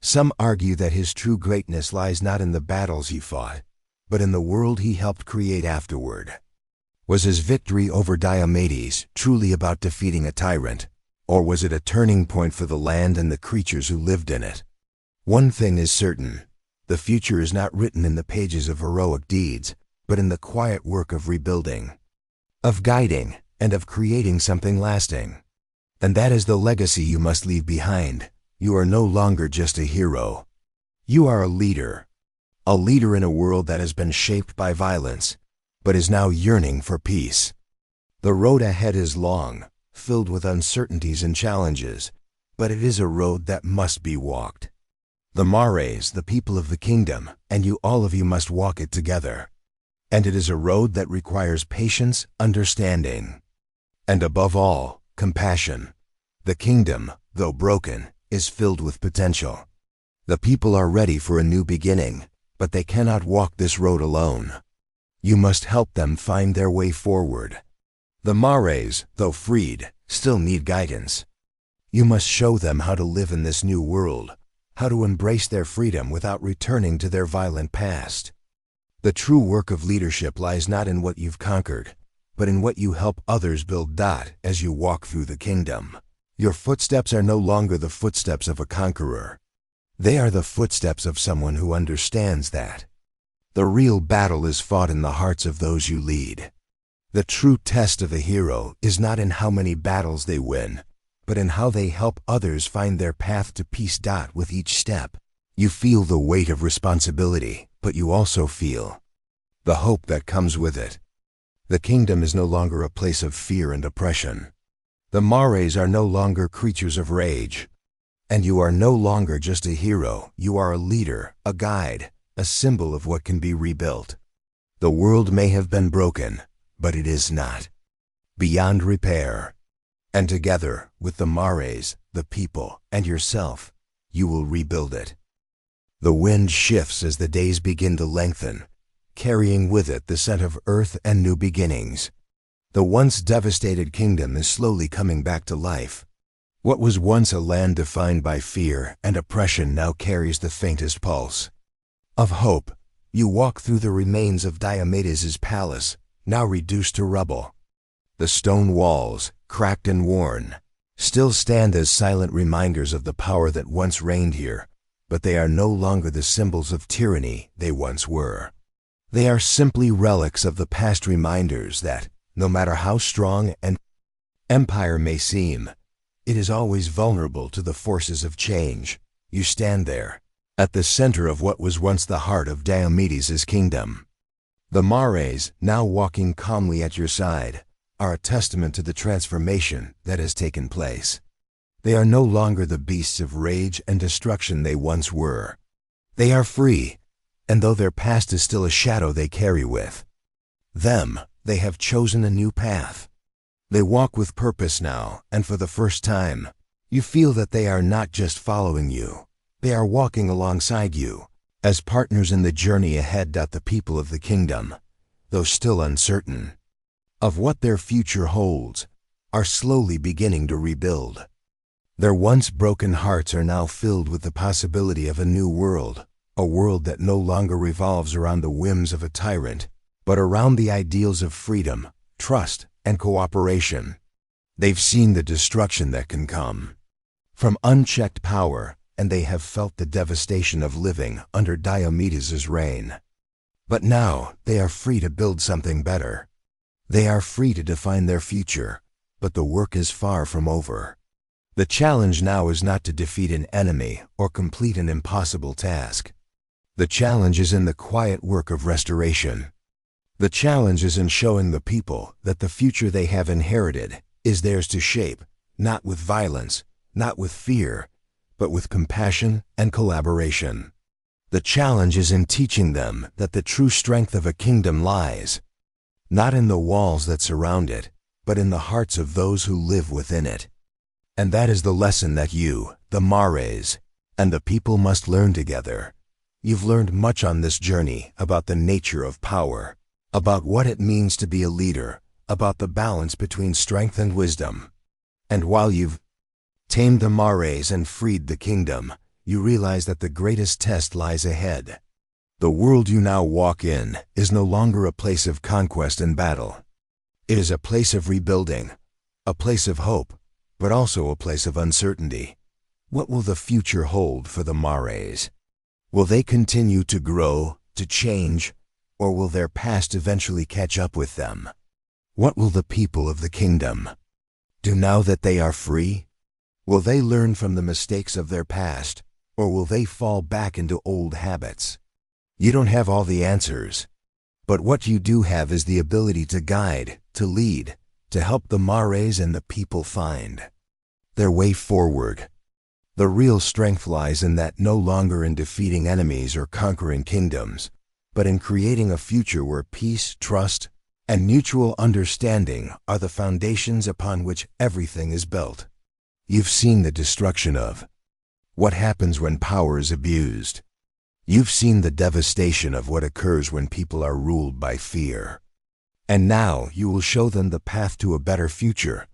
Some argue that his true greatness lies not in the battles he fought, but in the world he helped create afterward. Was his victory over Diomedes truly about defeating a tyrant, or was it a turning point for the land and the creatures who lived in it? One thing is certain: the future is not written in the pages of heroic deeds, but in the quiet work of rebuilding, of guiding, and of creating something lasting. And that is the legacy you must leave behind. You are no longer just a hero. You are a leader in a world that has been shaped by violence, but is now yearning for peace. The road ahead is long, filled with uncertainties and challenges, but it is a road that must be walked. The mares, the people of the kingdom, and you, all of you, must walk it together. And it is a road that requires patience, understanding, and above all, compassion. The kingdom, though broken, is filled with potential. The people are ready for a new beginning, but they cannot walk this road alone. You must help them find their way forward. The mares, though freed, still need guidance. You must show them how to live in this new world, how to embrace their freedom without returning to their violent past. The true work of leadership lies not in what you've conquered, but but in what you help others build. As you walk through the kingdom, your footsteps are no longer the footsteps of a conqueror. They are the footsteps of someone who understands that the real battle is fought in the hearts of those you lead. The true test of a hero is not in how many battles they win, but in how they help others find their path to peace. With each step, you feel the weight of responsibility, but you also feel the hope that comes with it. The kingdom is no longer a place of fear and oppression. The Mares are no longer creatures of rage. And you are no longer just a hero, you are a leader, a guide, a symbol of what can be rebuilt. The world may have been broken, but it is not beyond repair. And together, with the Mares, the people, and yourself, you will rebuild it. The wind shifts as the days begin to lengthen, carrying with it the scent of earth and new beginnings. The once devastated kingdom is slowly coming back to life. What was once a land defined by fear and oppression now carries the faintest pulse of hope. You walk through the remains of Diomedes' palace, now reduced to rubble. The stone walls, cracked and worn, still stand as silent reminders of the power that once reigned here, but they are no longer the symbols of tyranny they once were. They are simply relics of the past, reminders that, no matter how strong an empire may seem, it is always vulnerable to the forces of change. You stand there, at the center of what was once the heart of Diomedes' kingdom. The Mares, now walking calmly at your side, are a testament to the transformation that has taken place. They are no longer the beasts of rage and destruction they once were. They are free, and though their past is still a shadow they carry with them, they have chosen a new path. They walk with purpose now, and for the first time, you feel that they are not just following you, they are walking alongside you, as partners in the journey ahead. The people of the kingdom, though still uncertain of what their future holds, are slowly beginning to rebuild. Their once broken hearts are now filled with the possibility of a new world, a world that no longer revolves around the whims of a tyrant, but around the ideals of freedom, trust, and cooperation. They've seen the destruction that can come from unchecked power, and they have felt the devastation of living under Diomedes' reign. But now they are free to build something better. They are free to define their future, but the work is far from over. The challenge now is not to defeat an enemy or complete an impossible task. The challenge is in the quiet work of restoration. The challenge is in showing the people that the future they have inherited is theirs to shape, not with violence, not with fear, but with compassion and collaboration. The challenge is in teaching them that the true strength of a kingdom lies not in the walls that surround it, but in the hearts of those who live within it. And that is the lesson that you, the Mares, and the people must learn together. You've learned much on this journey about the nature of power, about what it means to be a leader, about the balance between strength and wisdom. And while you've tamed the Mares and freed the kingdom, you realize that the greatest test lies ahead. The world you now walk in is no longer a place of conquest and battle. It is a place of rebuilding, a place of hope, but also a place of uncertainty. What will the future hold for the Mares? Will they continue to grow, to change, or will their past eventually catch up with them? What will the people of the kingdom do now that they are free? Will they learn from the mistakes of their past, or will they fall back into old habits? You don't have all the answers, but what you do have is the ability to guide, to lead, to help the Mares and the people find their way forward. The real strength lies in that, no longer in defeating enemies or conquering kingdoms, but in creating a future where peace, trust, and mutual understanding are the foundations upon which everything is built. You've seen the destruction of what happens when power is abused. You've seen the devastation of what occurs when people are ruled by fear. And now you will show them the path to a better future,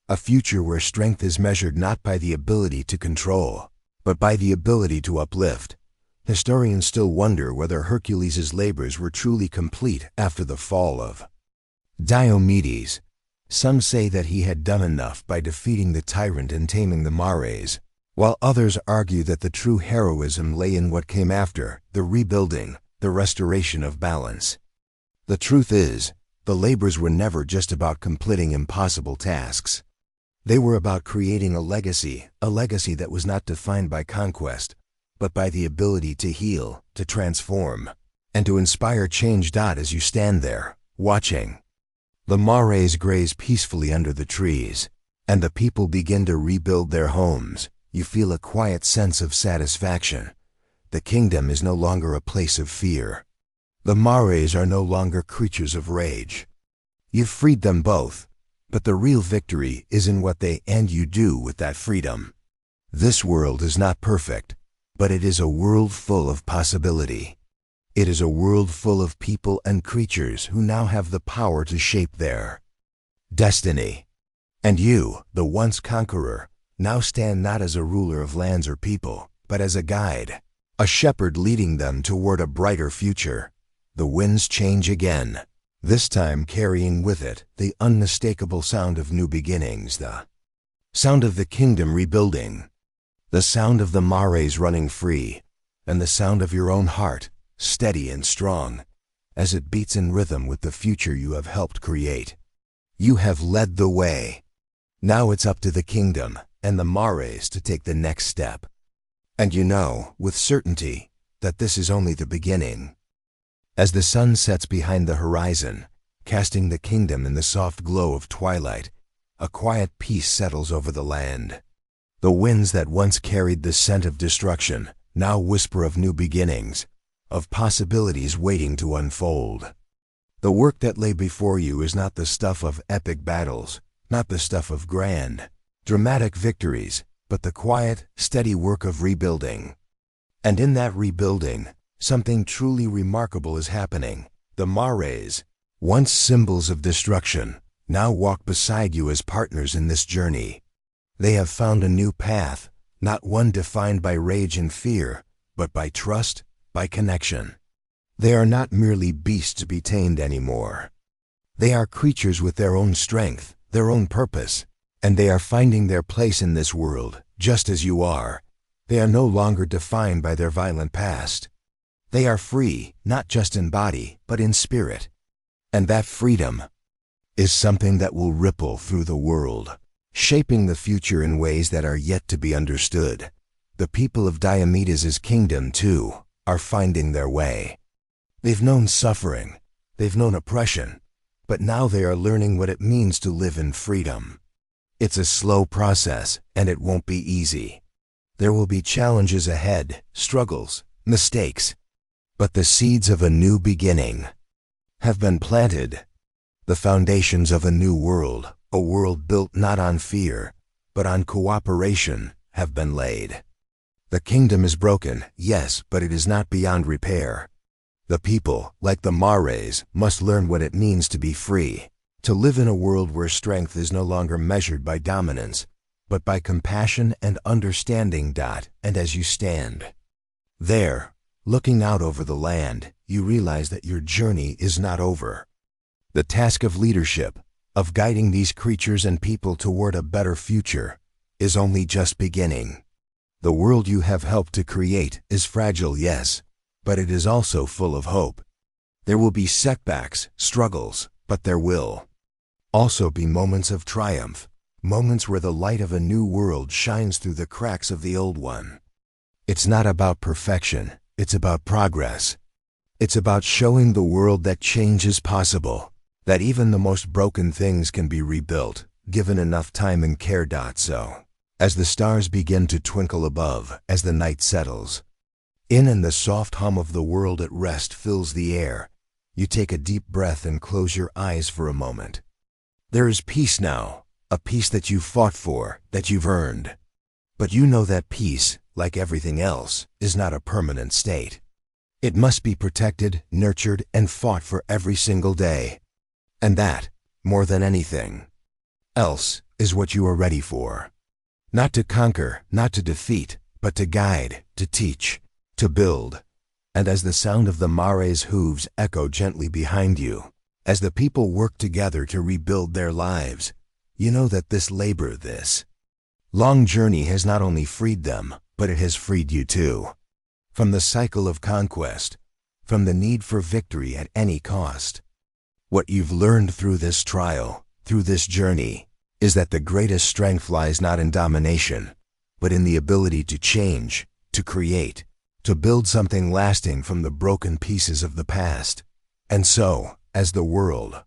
a future where strength is measured not by the ability to control, but by the ability to uplift. Historians still wonder whether Hercules' labors were truly complete after the fall of Diomedes. Some say that he had done enough by defeating the Tyrant and taming the Mares, while others argue that the true heroism lay in what came after, the rebuilding, the restoration of balance. The truth is, the labors were never just about completing impossible tasks. They were about creating a legacy that was not defined by conquest, but by the ability to heal, to transform, and to inspire change. As you stand there, watching, the Mares graze peacefully under the trees, and the people begin to rebuild their homes. You feel a quiet sense of satisfaction. The kingdom is no longer a place of fear. The Mares are no longer creatures of rage. You've freed them both, but the real victory is in what they and you do with that freedom. This world is not perfect, but it is a world full of possibility. It is a world full of people and creatures who now have the power to shape their destiny. And you, the once conqueror, now stand not as a ruler of lands or people, but as a guide, a shepherd leading them toward a brighter future. The winds change again, this time carrying with it the unmistakable sound of new beginnings, the sound of the kingdom rebuilding, the sound of the Mares running free, and the sound of your own heart, steady and strong, as it beats in rhythm with the future you have helped create. You have led the way. Now it's up to the kingdom and the Mares to take the next step. And you know, with certainty, that this is only the beginning. As the sun sets behind the horizon, casting the kingdom in the soft glow of twilight, a quiet peace settles over the land. The winds that once carried the scent of destruction now whisper of new beginnings, of possibilities waiting to unfold. The work that lay before you is not the stuff of epic battles, not the stuff of grand, dramatic victories, but the quiet, steady work of rebuilding. And in that rebuilding, something truly remarkable is happening. The Mares, once symbols of destruction, now walk beside you as partners in this journey. They have found a new path, not one defined by rage and fear, but by trust, by connection. They are not merely beasts to be tamed anymore. They are creatures with their own strength, their own purpose, and they are finding their place in this world, just as you are. They are no longer defined by their violent past. They are free, not just in body, but in spirit. And that freedom is something that will ripple through the world, shaping the future in ways that are yet to be understood. The people of Diomedes' kingdom, too, are finding their way. They've known suffering, they've known oppression, but now they are learning what it means to live in freedom. It's a slow process, and it won't be easy. There will be challenges ahead, struggles, mistakes. But the seeds of a new beginning have been planted. The foundations of a new world, a world built not on fear, but on cooperation, have been laid. The kingdom is broken, yes, but it is not beyond repair. The people, like the Mares, must learn what it means to be free, to live in a world where strength is no longer measured by dominance, but by compassion and understanding. And as you stand there, looking out over the land, you realize that your journey is not over. The task of leadership, of guiding these creatures and people toward a better future, is only just beginning. The world you have helped to create is fragile, yes, but it is also full of hope. There will be setbacks, struggles, but there will also be moments of triumph, moments where the light of a new world shines through the cracks of the old one. It's not about perfection. It's about progress. It's about showing the world that change is possible, that even the most broken things can be rebuilt, given enough time and care. So, as the stars begin to twinkle above, as the night settles in and the soft hum of the world at rest fills the air, you take a deep breath and close your eyes for a moment. There is peace now, a peace that you fought for, that you've earned. But you know that peace, like everything else, is not a permanent state. It must be protected, nurtured, and fought for every single day. And that, more than anything else, is what you are ready for. Not to conquer, not to defeat, but to guide, to teach, to build. And as the sound of the Mares' hooves echo gently behind you, As the people work together to rebuild their lives, you know that this long journey has not only freed them, but it has freed you too. From the cycle of conquest, from the need for victory at any cost. What you've learned through this trial, through this journey, is that the greatest strength lies not in domination, but in the ability to change, to create, to build something lasting from the broken pieces of the past. And so, as the world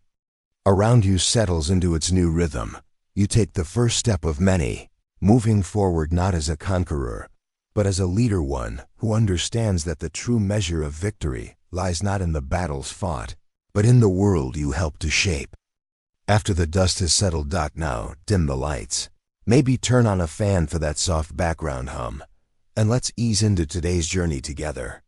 around you settles into its new rhythm, you take the first step of many, moving forward not as a conqueror, but as a leader, one who understands that the true measure of victory lies not in the battles fought, but in the world you help to shape. After the dust has settled, now dim the lights. Maybe turn on a fan for that soft background hum, and let's ease into today's journey together.